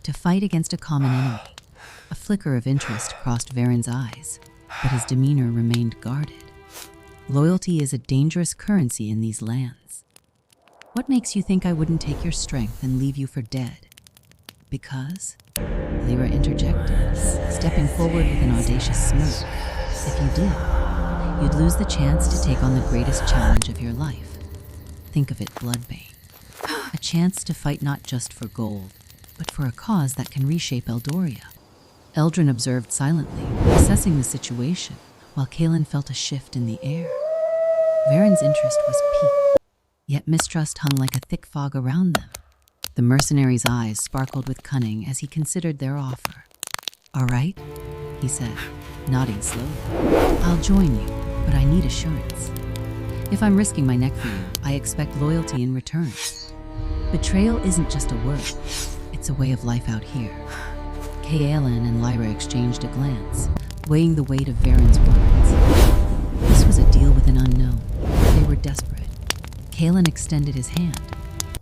To fight against a common enemy." A flicker of interest crossed Varyn's eyes, but his demeanor remained guarded. "Loyalty is a dangerous currency in these lands. What makes you think I wouldn't take your strength and leave you for dead?" "Because," Lyra interjected, stepping forward with an audacious smirk, "if you did, you'd lose the chance to take on the greatest challenge of your life. Think of it, Bloodbane. A chance to fight not just for gold, but for a cause that can reshape Eldora." Eldrin observed silently, assessing the situation, while Kaelan felt a shift in the air. Varyn's interest was piqued, yet mistrust hung like a thick fog around them. The mercenary's eyes sparkled with cunning as he considered their offer. "All right," he said, nodding slowly. "I'll join you, but I need assurance. If I'm risking my neck for you, I expect loyalty in return. Betrayal isn't just a word, it's a way of life out here." Kaelan and Lyra exchanged a glance, weighing the weight of Varyn's words. This was a deal with an unknown. They were desperate. Kaelan extended his hand.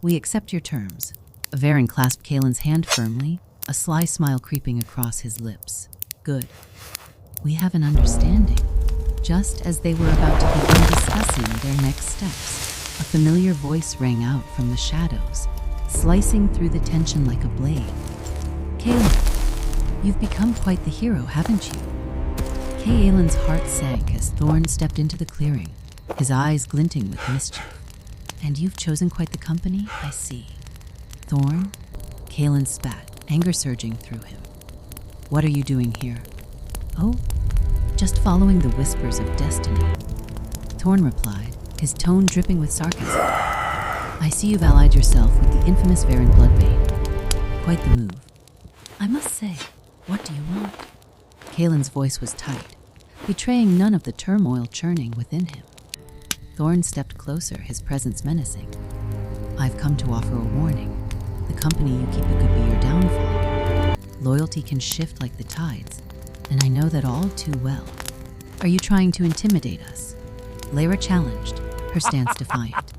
"We accept your terms." Varyn clasped Kaelan's hand firmly, a sly smile creeping across his lips. "Good. We have an understanding." Just as they were about to begin discussing their next steps, a familiar voice rang out from the shadows, slicing through the tension like a blade. "Kaelan, you've become quite the hero, haven't you?" Kaelan's heart sank as Thorne stepped into the clearing, his eyes glinting with mischief. "And you've chosen quite the company, I see." "Thorne?" Kaelan spat, anger surging through him. What are you doing here? Oh, just following the whispers of destiny. Thorne replied, his tone dripping with sarcasm. I see you've allied yourself with the infamous Varyn Bloodbane. Quite the move. I must say, what do you want? Kaelan's voice was tight, betraying none of the turmoil churning within him. Thorne stepped closer, his presence menacing. I've come to offer a warning. The company you keep it could be your downfall. Loyalty can shift like the tides, and I know that all too well. Are you trying to intimidate us? Lyra challenged, her stance defiant.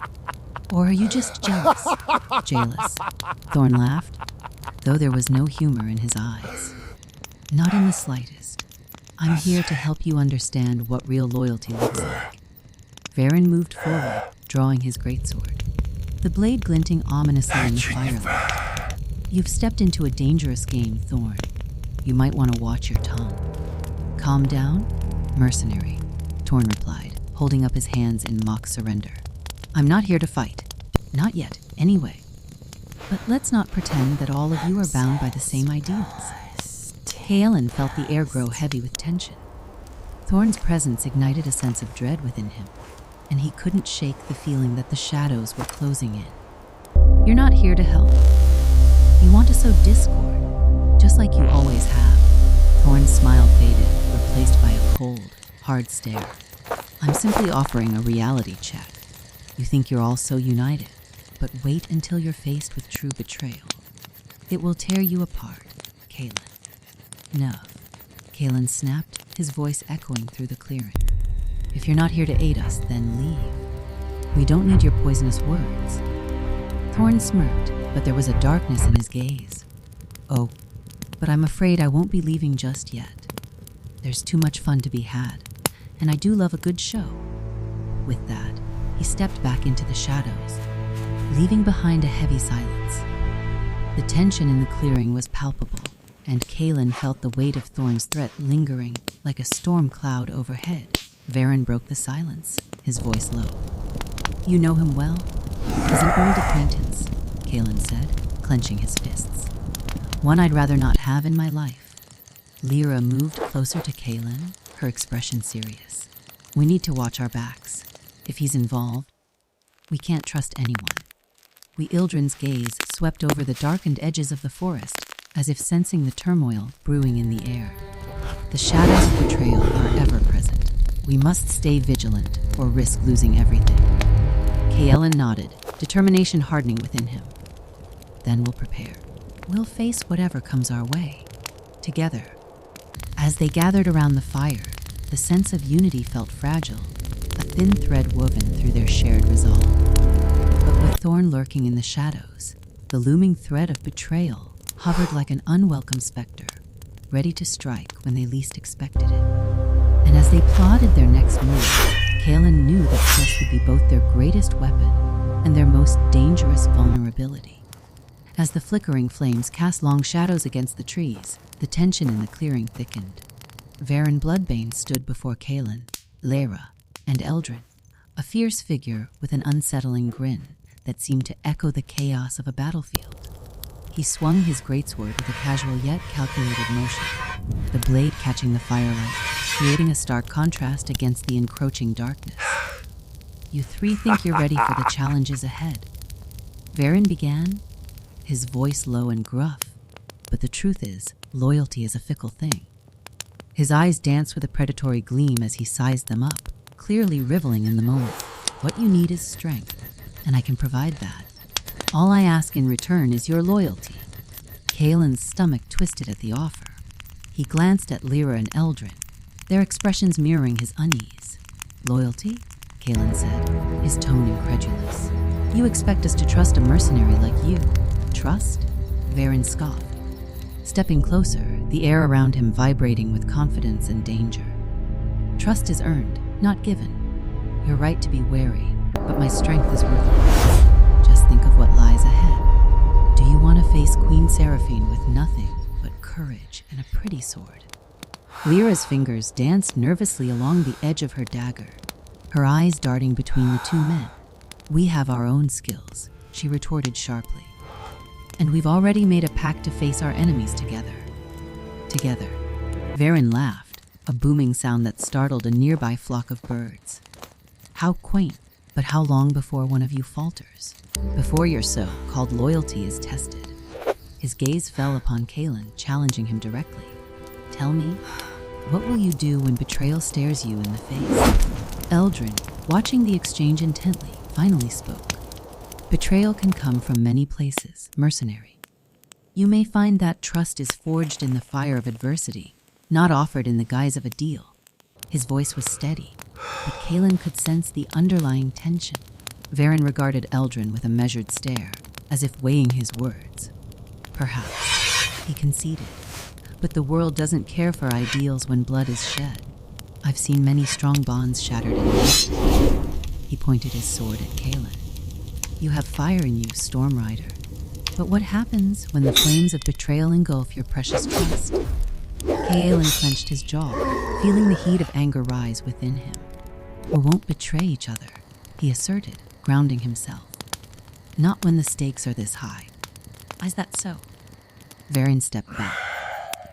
Or are you just jealous? Jealous. Thorne laughed, though there was no humor in his eyes. Not in the slightest. I'm here to help you understand what real loyalty looks like. Varyn moved forward, drawing his greatsword, the blade glinting ominously in the firelight. You've stepped into a dangerous game, Thorne. You might want to watch your tongue. Calm down, mercenary, Thorne replied, holding up his hands in mock surrender. I'm not here to fight. Not yet, anyway. But let's not pretend that all of you are bound by the same ideals. Kaelan felt the air grow heavy with tension. Thorne's presence ignited a sense of dread within him, and he couldn't shake the feeling that the shadows were closing in. You're not here to help. You want to sow discord, just like you always have. Thorne's smile faded, replaced by a cold, hard stare. I'm simply offering a reality check. You think you're all so united, but wait until you're faced with true betrayal. It will tear you apart, Kaelan. No, Kaelan snapped, his voice echoing through the clearing. If you're not here to aid us, then leave. We don't need your poisonous words. Thorne smirked, but there was a darkness in his gaze. Oh, but I'm afraid I won't be leaving just yet. There's too much fun to be had, and I do love a good show. With that, he stepped back into the shadows, leaving behind a heavy silence. The tension in the clearing was palpable, and Kaelan felt the weight of Thorne's threat lingering like a storm cloud overhead. Varyn broke the silence, his voice low. You know him well? He's an old acquaintance, Kaelan said, clenching his fists. One I'd rather not have in my life. Lyra moved closer to Kaelan, her expression serious. We need to watch our backs. If he's involved, we can't trust anyone. Eldrin's gaze swept over the darkened edges of the forest, as if sensing the turmoil brewing in the air. The shadows of betrayal are ever present. We must stay vigilant or risk losing everything. Kaelan nodded, determination hardening within him. Then we'll prepare. We'll face whatever comes our way, together. As they gathered around the fire, the sense of unity felt fragile, a thin thread woven through their shared resolve. But with Thorne lurking in the shadows, the looming threat of betrayal hovered like an unwelcome specter, ready to strike when they least expected it. And as they plotted their next move, Kaelan knew that trust would be both their greatest weapon and their most dangerous vulnerability. As the flickering flames cast long shadows against the trees, the tension in the clearing thickened. Varyn Bloodbane stood before Kaelan, Lyra, and Eldrin, a fierce figure with an unsettling grin that seemed to echo the chaos of a battlefield. He swung his greatsword with a casual yet calculated motion, the blade catching the firelight, creating a stark contrast against the encroaching darkness. You three think you're ready for the challenges ahead. Varyn began, his voice low and gruff, but the truth is, loyalty is a fickle thing. His eyes danced with a predatory gleam as he sized them up, clearly reveling in the moment. What you need is strength, and I can provide that. All I ask in return is your loyalty. Kaelan's stomach twisted at the offer. He glanced at Lyra and Eldrin, their expressions mirroring his unease. Loyalty? Kaelan said, his tone incredulous. You expect us to trust a mercenary like you? Trust? Varyn scoffed. Stepping closer, the air around him vibrating with confidence and danger. Trust is earned, not given. You're right to be wary, but my strength is worth it. Just think of what lies ahead. Do you want to face Queen Seraphine with nothing but courage and a pretty sword? Lyra's fingers danced nervously along the edge of her dagger, her eyes darting between the two men. We have our own skills, she retorted sharply. And we've already made a pact to face our enemies together. together. Varyn laughed, a booming sound that startled a nearby flock of birds. How quaint, but how long before one of you falters? Before your so-called loyalty is tested. His gaze fell upon Kaelan, challenging him directly. Tell me, what will you do when betrayal stares you in the face? Eldrin, watching the exchange intently, finally spoke. Betrayal can come from many places, mercenary. You may find that trust is forged in the fire of adversity, not offered in the guise of a deal. His voice was steady, but Kaelan could sense the underlying tension. Varyn regarded Eldrin with a measured stare, as if weighing his words. Perhaps, he conceded, but the world doesn't care for ideals when blood is shed. I've seen many strong bonds shattered in death. He pointed his sword at Kaelan. You have fire in you, Stormrider. But what happens when the flames of betrayal engulf your precious trust? Kaelan clenched his jaw, feeling the heat of anger rise within him. We won't betray each other, he asserted, grounding himself. Not when the stakes are this high. Why's that so? Varyn stepped back,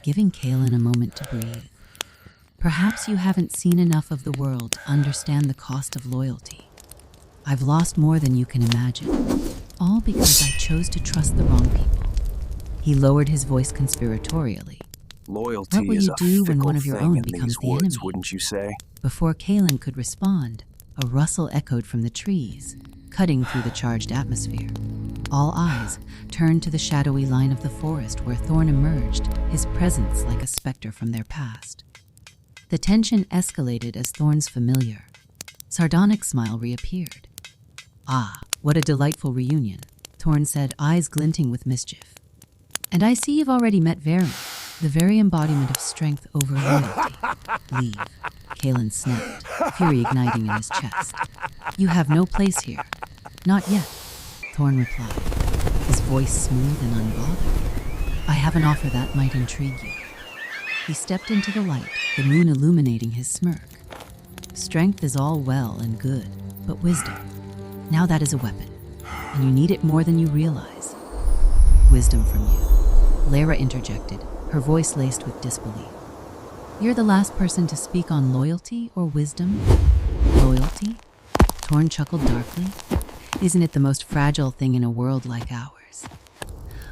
giving Kaelan a moment to breathe. Perhaps you haven't seen enough of the world to understand the cost of loyalty. I've lost more than you can imagine, all because I chose to trust the wrong people. He lowered his voice conspiratorially. Loyalty what will is you a do when fickle one of your thing own in becomes these the woods, enemy? wouldn't you say? Before Kaelan could respond, a rustle echoed from the trees, cutting through the charged atmosphere. All eyes turned to the shadowy line of the forest where Thorne emerged, his presence like a specter from their past. The tension escalated as Thorne's familiar, sardonic smile reappeared. Ah, what a delightful reunion, Thorne said, eyes glinting with mischief. And I see you've already met Varyn, the very embodiment of strength over loyalty. Leave, Kaelan snapped, fury igniting in his chest. You have no place here. Not yet, Thorne replied, his voice smooth and unbothered. I have an offer that might intrigue you. He stepped into the light, the moon illuminating his smirk. Strength is all well and good, but wisdom, now that is a weapon, and you need it more than you realize. Wisdom from you, Lyra interjected, her voice laced with disbelief. You're the last person to speak on loyalty or wisdom? Loyalty? Thorne chuckled darkly. Isn't it the most fragile thing in a world like ours?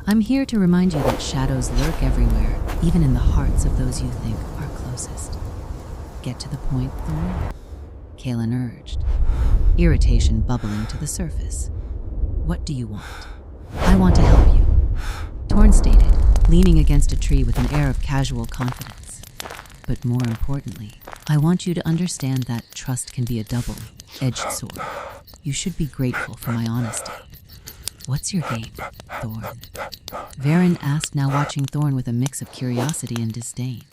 I'm here to remind you that shadows lurk everywhere, even in the hearts of those you think are closest. Get to the point, Thorne? Kaelan urged, irritation bubbling to the surface. What do you want? I want to help you, Thorne stated, leaning against a tree with an air of casual confidence. But more importantly, I want you to understand that trust can be a double-edged sword. You should be grateful for my honesty. What's your game, Thorne? Varyn asked, now watching Thorne with a mix of curiosity and disdain.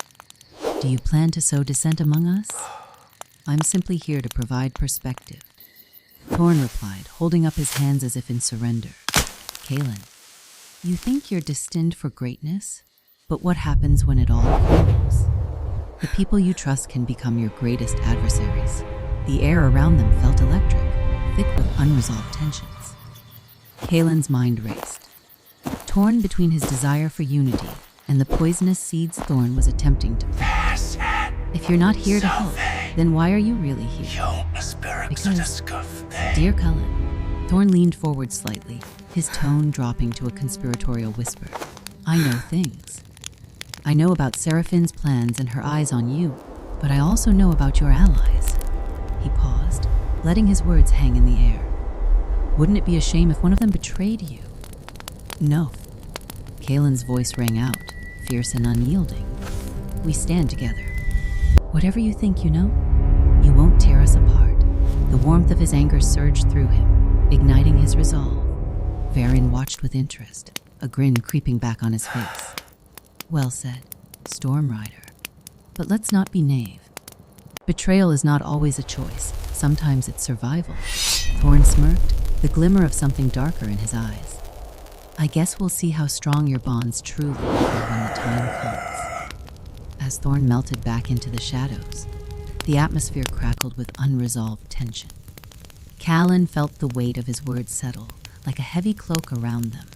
Do you plan to sow dissent among us? I'm simply here to provide perspective. Thorne replied, holding up his hands as if in surrender. Kaelan, you think you're destined for greatness? But what happens when it all crumbles? The people you trust can become your greatest adversaries. The air around them felt electric, thick with unresolved tensions. Kaelan's mind raced, torn between his desire for unity and the poisonous seeds Thorne was attempting to plant. If you're not here to help, then why are you really here? Because, dear Kaelan, Thorne leaned forward slightly, his tone dropping to a conspiratorial whisper. I know things. I know about Seraphine's plans and her eyes on you, but I also know about your allies. He paused, letting his words hang in the air. Wouldn't it be a shame if one of them betrayed you? No. Kaelan's voice rang out, fierce and unyielding. We stand together. Whatever you think you know, you won't tear us apart. The warmth of his anger surged through him, igniting his resolve. Varyn watched with interest, a grin creeping back on his face. Well said, Stormrider. But let's not be naive. Betrayal is not always a choice. Sometimes it's survival. Thorne smirked, the glimmer of something darker in his eyes. I guess we'll see how strong your bonds truly are when the time comes. As Thorne melted back into the shadows, the atmosphere crackled with unresolved tension. Kaelan felt the weight of his words settle, like a heavy cloak around them,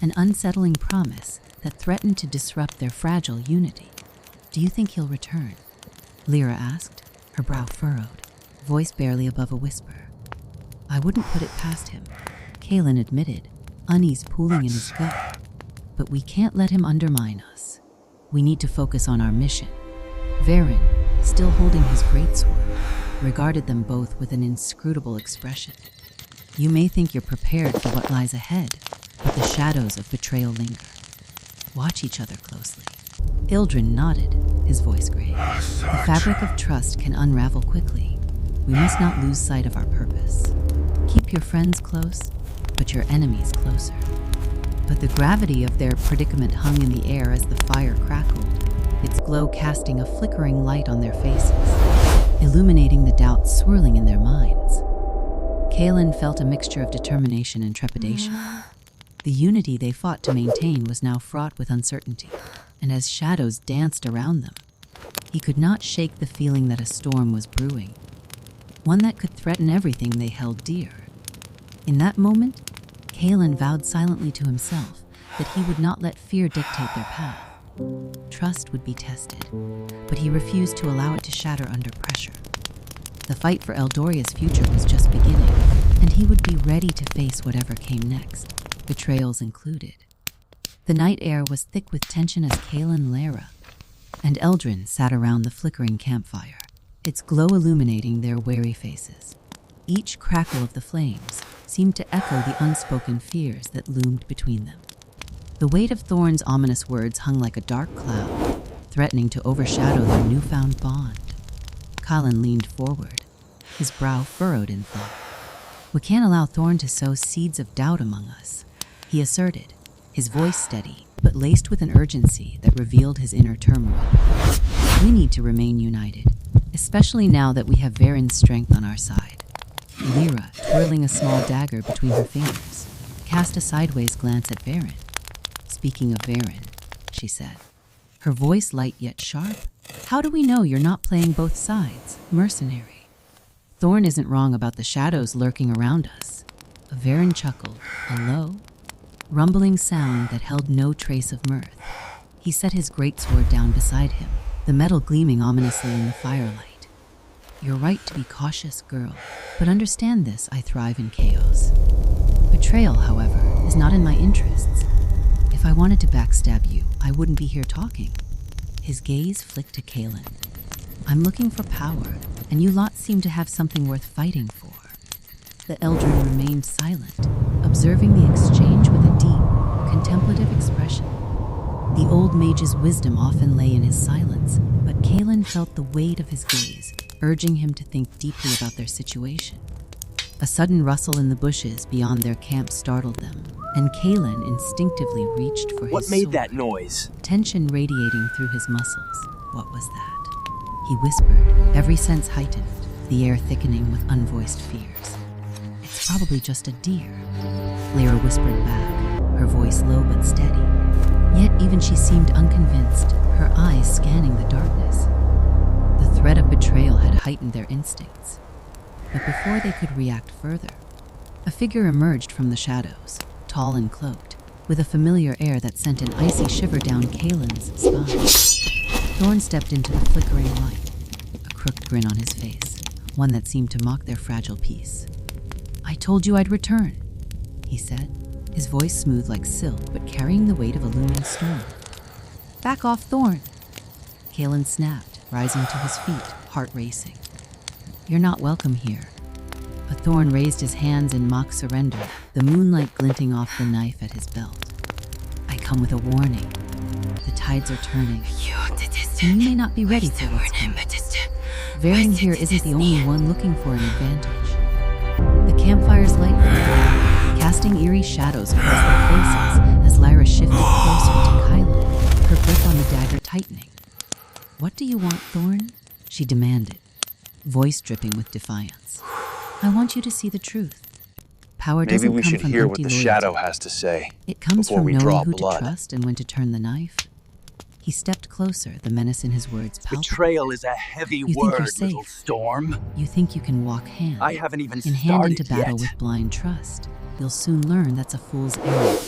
an unsettling promise that threatened to disrupt their fragile unity. Do you think he'll return? Lyra asked, her brow furrowed, voice barely above a whisper. I wouldn't put it past him, Kaelan admitted, unease pooling in his gut. But we can't let him undermine us. We need to focus on our mission. Varyn, still holding his greatsword, regarded them both with an inscrutable expression. You may think you're prepared for what lies ahead, but the shadows of betrayal linger. Watch each other closely. Eldrin nodded, his voice grave. The fabric of trust can unravel quickly. We must not lose sight of our purpose. Keep your friends close, but your enemies closer. But the gravity of their predicament hung in the air as the fire crackled, its glow casting a flickering light on their faces, illuminating the doubts swirling in their minds. Kaelan felt a mixture of determination and trepidation. The unity they fought to maintain was now fraught with uncertainty, and as shadows danced around them, he could not shake the feeling that a storm was brewing, one that could threaten everything they held dear. In that moment, Kaelan vowed silently to himself that he would not let fear dictate their path. Trust would be tested, but he refused to allow it to shatter under pressure. The fight for Eldoria's future was just beginning, and he would be ready to face whatever came next, betrayals included. The night air was thick with tension as Kaelan, Lyra, and Eldrin sat around the flickering campfire, its glow illuminating their wary faces. Each crackle of the flames seemed to echo the unspoken fears that loomed between them. The weight of Thorne's ominous words hung like a dark cloud, threatening to overshadow their newfound bond. Kaelan leaned forward, his brow furrowed in thought. We can't allow Thorne to sow seeds of doubt among us, he asserted, his voice steady, but laced with an urgency that revealed his inner turmoil. We need to remain united, especially now that we have Varyn's strength on our side. Lyra, twirling a small dagger between her fingers, cast a sideways glance at Varyn. Speaking of Varyn, she said, her voice light yet sharp. How do we know you're not playing both sides, mercenary? Thorne isn't wrong about the shadows lurking around us. Varyn chuckled, a low, rumbling sound that held no trace of mirth. He set his greatsword down beside him, the metal gleaming ominously in the firelight. You're right to be cautious, girl, but understand this, I thrive in chaos. Betrayal, however, is not in my interests. If I wanted to backstab you, I wouldn't be here talking. His gaze flicked to Kaelan. I'm looking for power, and you lot seem to have something worth fighting for. The Eldrin remained silent, observing the exchange with a deep, contemplative expression. The old mage's wisdom often lay in his silence, but Kaelan felt the weight of his gaze, urging him to think deeply about their situation. A sudden rustle in the bushes beyond their camp startled them, and Kaelan instinctively reached for his sword. What made that noise? Tension radiating through his muscles. What was that? He whispered, every sense heightened, the air thickening with unvoiced fears. It's probably just a deer, Lyra whispered back, her voice low but steady. Yet even she seemed unconvinced, her eyes scanning the darkness. The threat of betrayal had heightened their instincts. But before they could react further, a figure emerged from the shadows, tall and cloaked, with a familiar air that sent an icy shiver down Kaelan's spine. Thorne stepped into the flickering light, a crooked grin on his face, one that seemed to mock their fragile peace. I told you I'd return, he said, his voice smooth like silk but carrying the weight of a looming storm. Back off, Thorne. Kaelan snapped, rising to his feet, heart racing. You're not welcome here. But Thorne raised his hands in mock surrender, the moonlight glinting off the knife at his belt. I come with a warning. The tides are turning, and you may not be ready for what's coming. Varyn here isn't the only one looking for an advantage. The campfire's light flickered, casting eerie shadows across their faces as Lyra shifted closer to Kaelan, her grip on the dagger tightening. What do you want, Thorne? She demanded, voice dripping with defiance. I want you to see the truth. Power doesn't come from empty loyalty. Maybe we should hear what the shadow has to say. It comes before from we knowing draw who blood. to trust and when to turn the knife. He stepped closer, the menace in his words palpable. Betrayal is a heavy You think word, you're safe. little Storm. You think you can walk hand I haven't even in hand started into battle yet. with blind trust. You'll soon learn that's a fool's errand.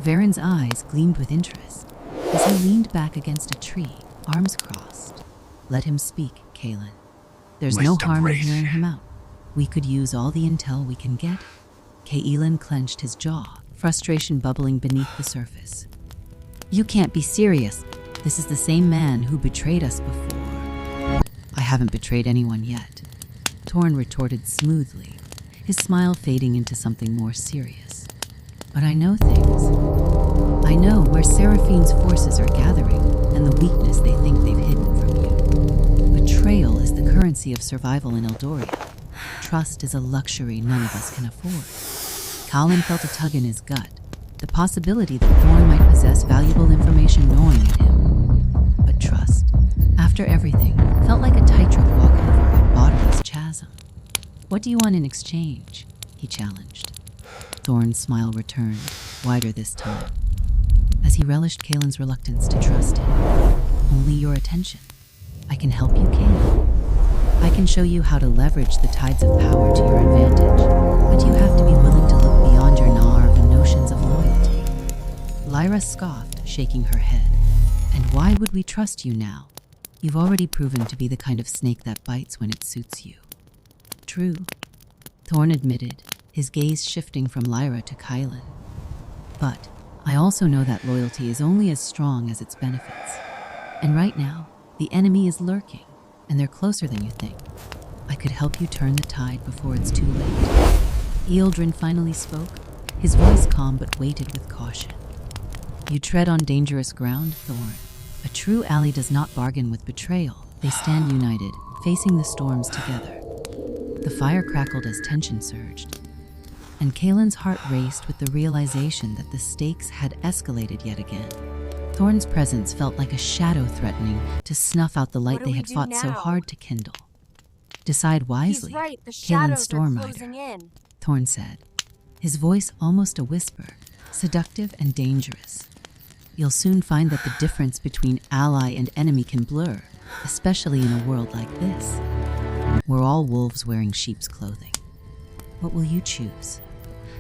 Varyn's eyes gleamed with interest as he leaned back against a tree, arms crossed. Let him speak, Kaelan. There's no harm in hearing him out. We could use all the intel we can get. Kaelan clenched his jaw, frustration bubbling beneath the surface. You can't be serious. This is the same man who betrayed us before. I haven't betrayed anyone yet, Thorne retorted smoothly, his smile fading into something more serious. But I know things. I know where Seraphine's forces are gathering and the weakness they think they've hidden from you. Betrayal is the currency of survival in Eldria. Trust is a luxury none of us can afford. Kaelan felt a tug in his gut, the possibility that Thorne might possess valuable information gnawing at him. But trust, after everything, felt like a tightrope walk over a bottomless chasm. What do you want in exchange? He challenged. Thorne's smile returned, wider this time, as he relished Kaelan's reluctance to trust him. Only your attention. I can help you, Kaelan. I can show you how to leverage the tides of power to your advantage, but you have to be willing to look beyond your Narv and notions of loyalty. Lyra scoffed, shaking her head. And why would we trust you now? You've already proven to be the kind of snake that bites when it suits you. True, Thorne admitted, his gaze shifting from Lyra to Kaelan. But I also know that loyalty is only as strong as its benefits. And right now, the enemy is lurking, and they're closer than you think. I could help you turn the tide before it's too late. Eldrin finally spoke, his voice calm but weighted with caution. You tread on dangerous ground, Thorne. A true ally does not bargain with betrayal. They stand united, facing the storms together. The fire crackled as tension surged, and Kaelan's heart raced with the realization that the stakes had escalated yet again. Thorne's presence felt like a shadow threatening to snuff out the light they had fought so hard to kindle. Decide wisely, Kaelan Stormrider, Thorne said, his voice almost a whisper, seductive and dangerous. You'll soon find that the difference between ally and enemy can blur, especially in a world like this. We're all wolves wearing sheep's clothing. What will you choose?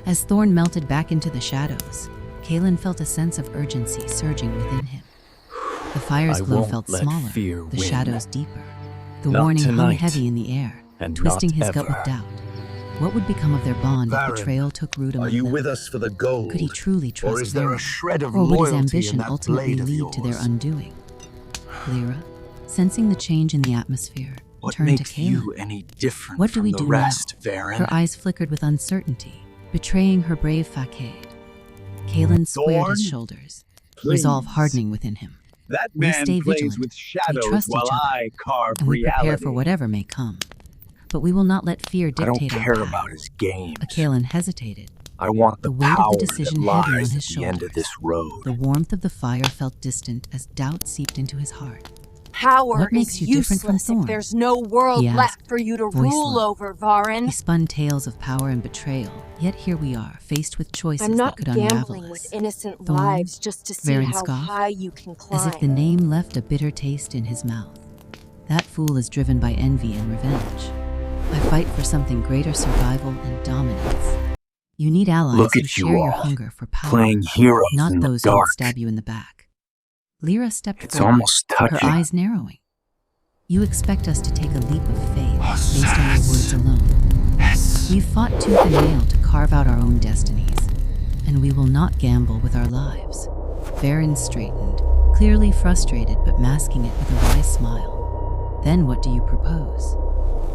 As Thorne melted back into the shadows, Kaelan felt a sense of urgency surging within him. The fire's glow felt smaller, the shadows deeper. The warning hung heavy in the air, twisting his gut with doubt. What would become of their bond if betrayal took root among them? Are you with us for the gold? Could he truly trust or is there Varyn? a shred of Or would his loyalty ambition in that ultimately blade of lead to their yours? undoing? Lyra, sensing the change in the atmosphere, What turned to makes Kaelan. you any different What do from we the do rest, now? Varyn? Her eyes flickered with uncertainty, betraying her brave facade. Kaelan squared his shoulders, resolve hardening within him. That We man stay plays vigilant, with we shadows trust while each other, I carve and we reality. prepare for whatever may come. But we will not let fear I don't dictate our care path. about his games. Kaelan hesitated. I want the The weight of the power decision that heavy on lies his at the end of shoulders. this road. The warmth of the fire felt distant as doubt seeped into his heart. Power What makes is you different from useless Thorne? if there's no world He asked, left for you to voice rule low. over, Varyn. He spun tales of power and betrayal, yet here we are, faced with choices I'm not that could unravel gambling us. with innocent Thorne, lives just to see Varyn how scoffed, high you can climb. As if the name left a bitter taste in his mouth. That fool is driven by envy and revenge. I fight for something greater: survival and dominance. You need allies Look who at you share your all, hunger for power, playing heroes not in the those who would dark. stab you in the back. Lyra stepped It's forward, almost touching. her eyes narrowing. You expect us to take a leap of faith based on your words alone. We've fought tooth and nail to carve out our own destinies, and we will not gamble with our lives. Varyn straightened, clearly frustrated but masking it with a wise smile. Then what do you propose?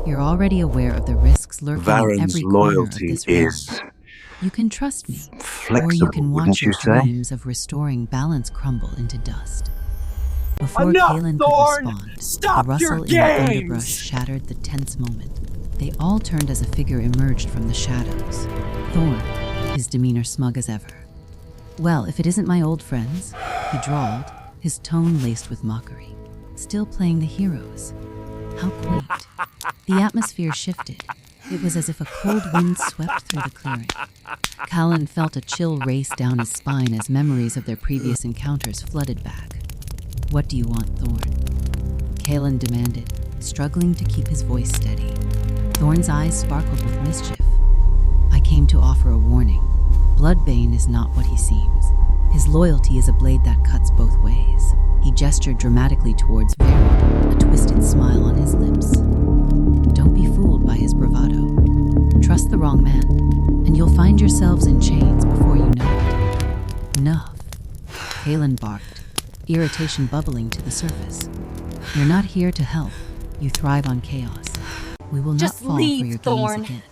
You're already aware of the risks lurking in Varyn's every corner of loyalty this realm. is You can trust me, or you flexible, can wouldn't watch you your say? dreams of restoring balance crumble into dust. Before Enough, Kaelan Thorne! could respond, Stop a rustle your in the games! underbrush shattered the tense moment. They all turned as a figure emerged from the shadows. Thorne, his demeanor smug as ever. Well, if it isn't my old friends, he drawled, his tone laced with mockery. Still playing the heroes. How quaint. The atmosphere shifted. It was as if a cold wind swept through the clearing. Kaelan felt a chill race down his spine as memories of their previous encounters flooded back. What do you want, Thorne? Kaelan demanded, struggling to keep his voice steady. Thorne's eyes sparkled with mischief. I came to offer a warning. Bloodbane is not what he seems. His loyalty is a blade that cuts both ways. He gestured dramatically towards Varyn, a twisted smile on his lips. Don't be fooled by his bravado. Trust the wrong man, and you'll find yourselves in chains before you know it. Enough. Kaelan barked, irritation bubbling to the surface. You're not here to help. You thrive on chaos. We will Just not fall leave, for your Thorne. games again.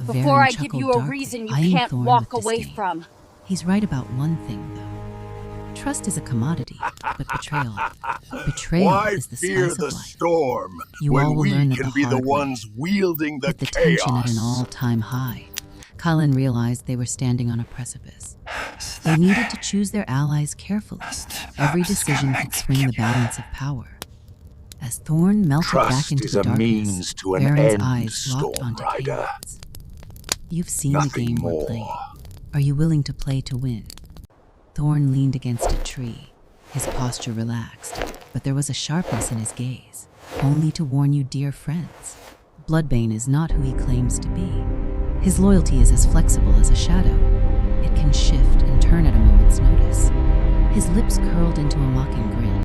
Before Varyn I give chuckled you a darkly, reason you eyeing can't Thorne walk with away disdain. from. He's right about one thing, though. Trust is a commodity, but betrayal Why is the fear spice the of life. storm You when all will we learn that can the be the hard way. ones wielding the With the chaos? tension at an all-time high, Kaelan realized they were standing on a precipice. They needed to choose their allies carefully. Every decision could swing the balance of power. As Thorne melted back Trust into is the a darkness, means to an Varyn's end, eyes locked onto Stormrider. Kaelan's. You've seen Nothing the game more. we're playing. Are you willing to play to win? Thorne leaned against a tree, his posture relaxed, but there was a sharpness in his gaze, only to warn you, dear friends. Bloodbane is not who he claims to be. His loyalty is as flexible as a shadow. It can shift and turn at a moment's notice. His lips curled into a mocking grin.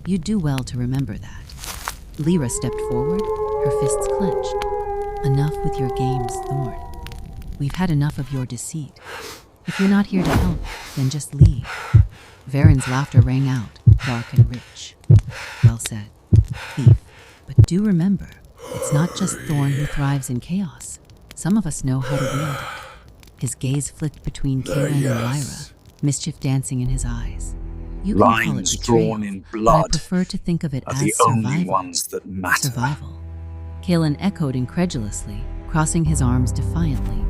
You'd do well to remember that. Lyra stepped forward, her fists clenched. Enough with your games, Thorne. We've had enough of your deceit. If you're not here to help, then just leave. Varyn's laughter rang out, dark and rich. Well said, thief. But do remember, it's not just Thorne who thrives in chaos. Some of us know how to wield it. His gaze flicked between Kaelan and Lyra, mischief dancing in his eyes. You can call it Lines betrayal, drawn in but I blood prefer to think of it are as the survival. only ones that matter. Survival. Kaelan echoed incredulously, crossing his arms defiantly.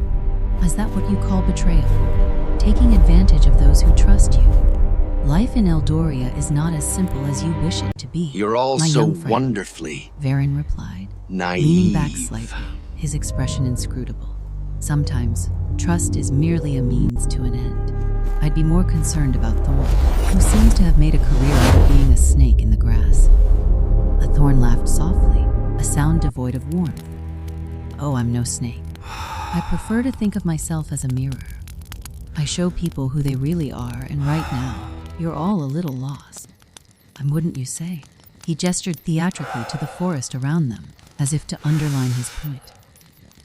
Is that what you call betrayal? Taking advantage of those who trust you? Life in Eldora is not as simple as you wish it to be. You're all my so young friend, wonderfully Varyn replied, naive. leaning back slightly, his expression inscrutable. Sometimes, trust is merely a means to an end. I'd be more concerned about Thorne, who seems to have made a career out of being a snake in the grass. A Thorne laughed softly, a sound devoid of warmth. Oh, I'm no snake. I prefer to think of myself as a mirror. I show people who they really are, and right now, you're all a little lost. And wouldn't you say? He gestured theatrically to the forest around them, as if to underline his point.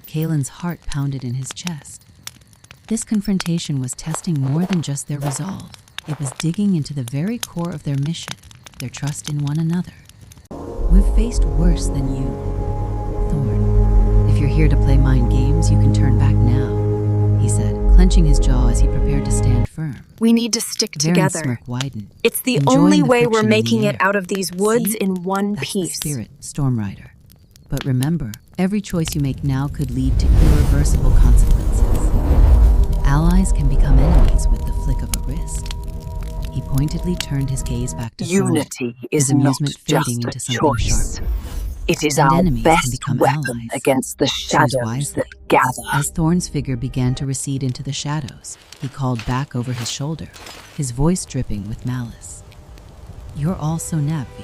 Kaelan's heart pounded in his chest. This confrontation was testing more than just their resolve. It was digging into the very core of their mission, their trust in one another. We've faced worse than you, Thorne. If you're here to play mind games, you can turn back now, he said, clenching his jaw as he prepared to stand firm. We need to stick Varyn's together. smirk widened. It's the enjoying only the way we're friction in making the it air. out of these woods See? in one That's piece. the spirit, Stormrider. But remember, every choice you make now could lead to irreversible consequences. Allies can become enemies with the flick of a wrist. He pointedly turned his gaze back to Thorne, Unity his is not amusement fading just into a something choice. sharper. It is And our enemies can best become weapon allies. against the Choose shadows wisely. that gather. As Thorne's figure began to recede into the shadows, he called back over his shoulder, his voice dripping with malice. You're all so nappy.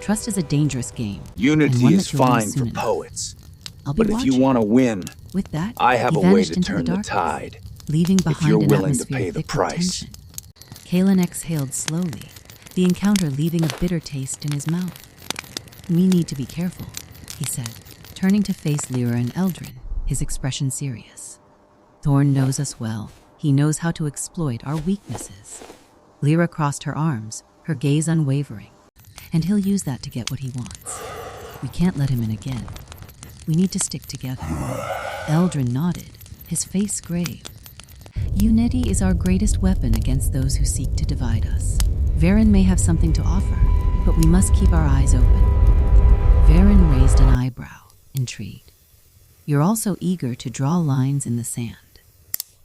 Trust is a dangerous game. and Unity one is that you'll lose fine soon for enough. poets. I'll be But if watching. you want to win, With that, I have he a way vanished to into turn the darkness, tide. leaving behind you're an willing to atmosphere pay the thick with price. tension. Kaelan exhaled slowly, the encounter leaving a bitter taste in his mouth. We need to be careful, he said, turning to face Lyra and Eldrin, his expression serious. Thorne knows us well. He knows how to exploit our weaknesses. Lyra crossed her arms, her gaze unwavering, and he'll use that to get what he wants. We can't let him in again. We need to stick together. Eldrin nodded, his face grave. Unity is our greatest weapon against those who seek to divide us. Varyn may have something to offer, but we must keep our eyes open. Varyn raised an eyebrow, intrigued. You're also eager to draw lines in the sand.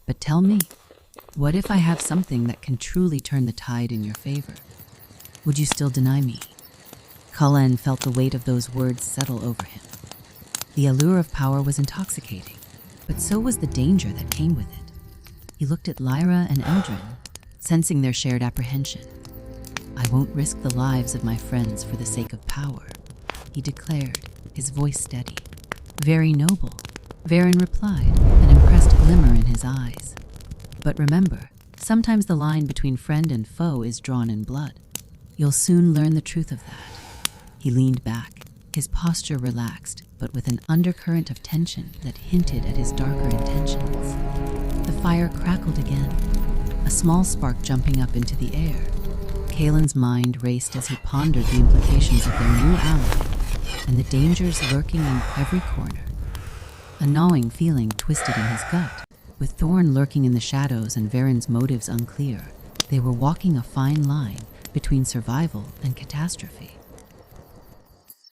But tell me, what if I have something that can truly turn the tide in your favor? Would you still deny me? Kaelan felt the weight of those words settle over him. The allure of power was intoxicating, but so was the danger that came with it. He looked at Lyra and Eldrin, sensing their shared apprehension. I won't risk the lives of my friends for the sake of power, he declared, his voice steady. Very noble, Varyn replied, an impressed glimmer in his eyes. But remember, sometimes the line between friend and foe is drawn in blood. You'll soon learn the truth of that. He leaned back, his posture relaxed, but with an undercurrent of tension that hinted at his darker intentions. The fire crackled again, a small spark jumping up into the air. Kaelan's mind raced as he pondered the implications of their new ally and the dangers lurking in every corner. A gnawing feeling twisted in his gut. With Thorne lurking in the shadows and Varyn's motives unclear, they were walking a fine line between survival and catastrophe.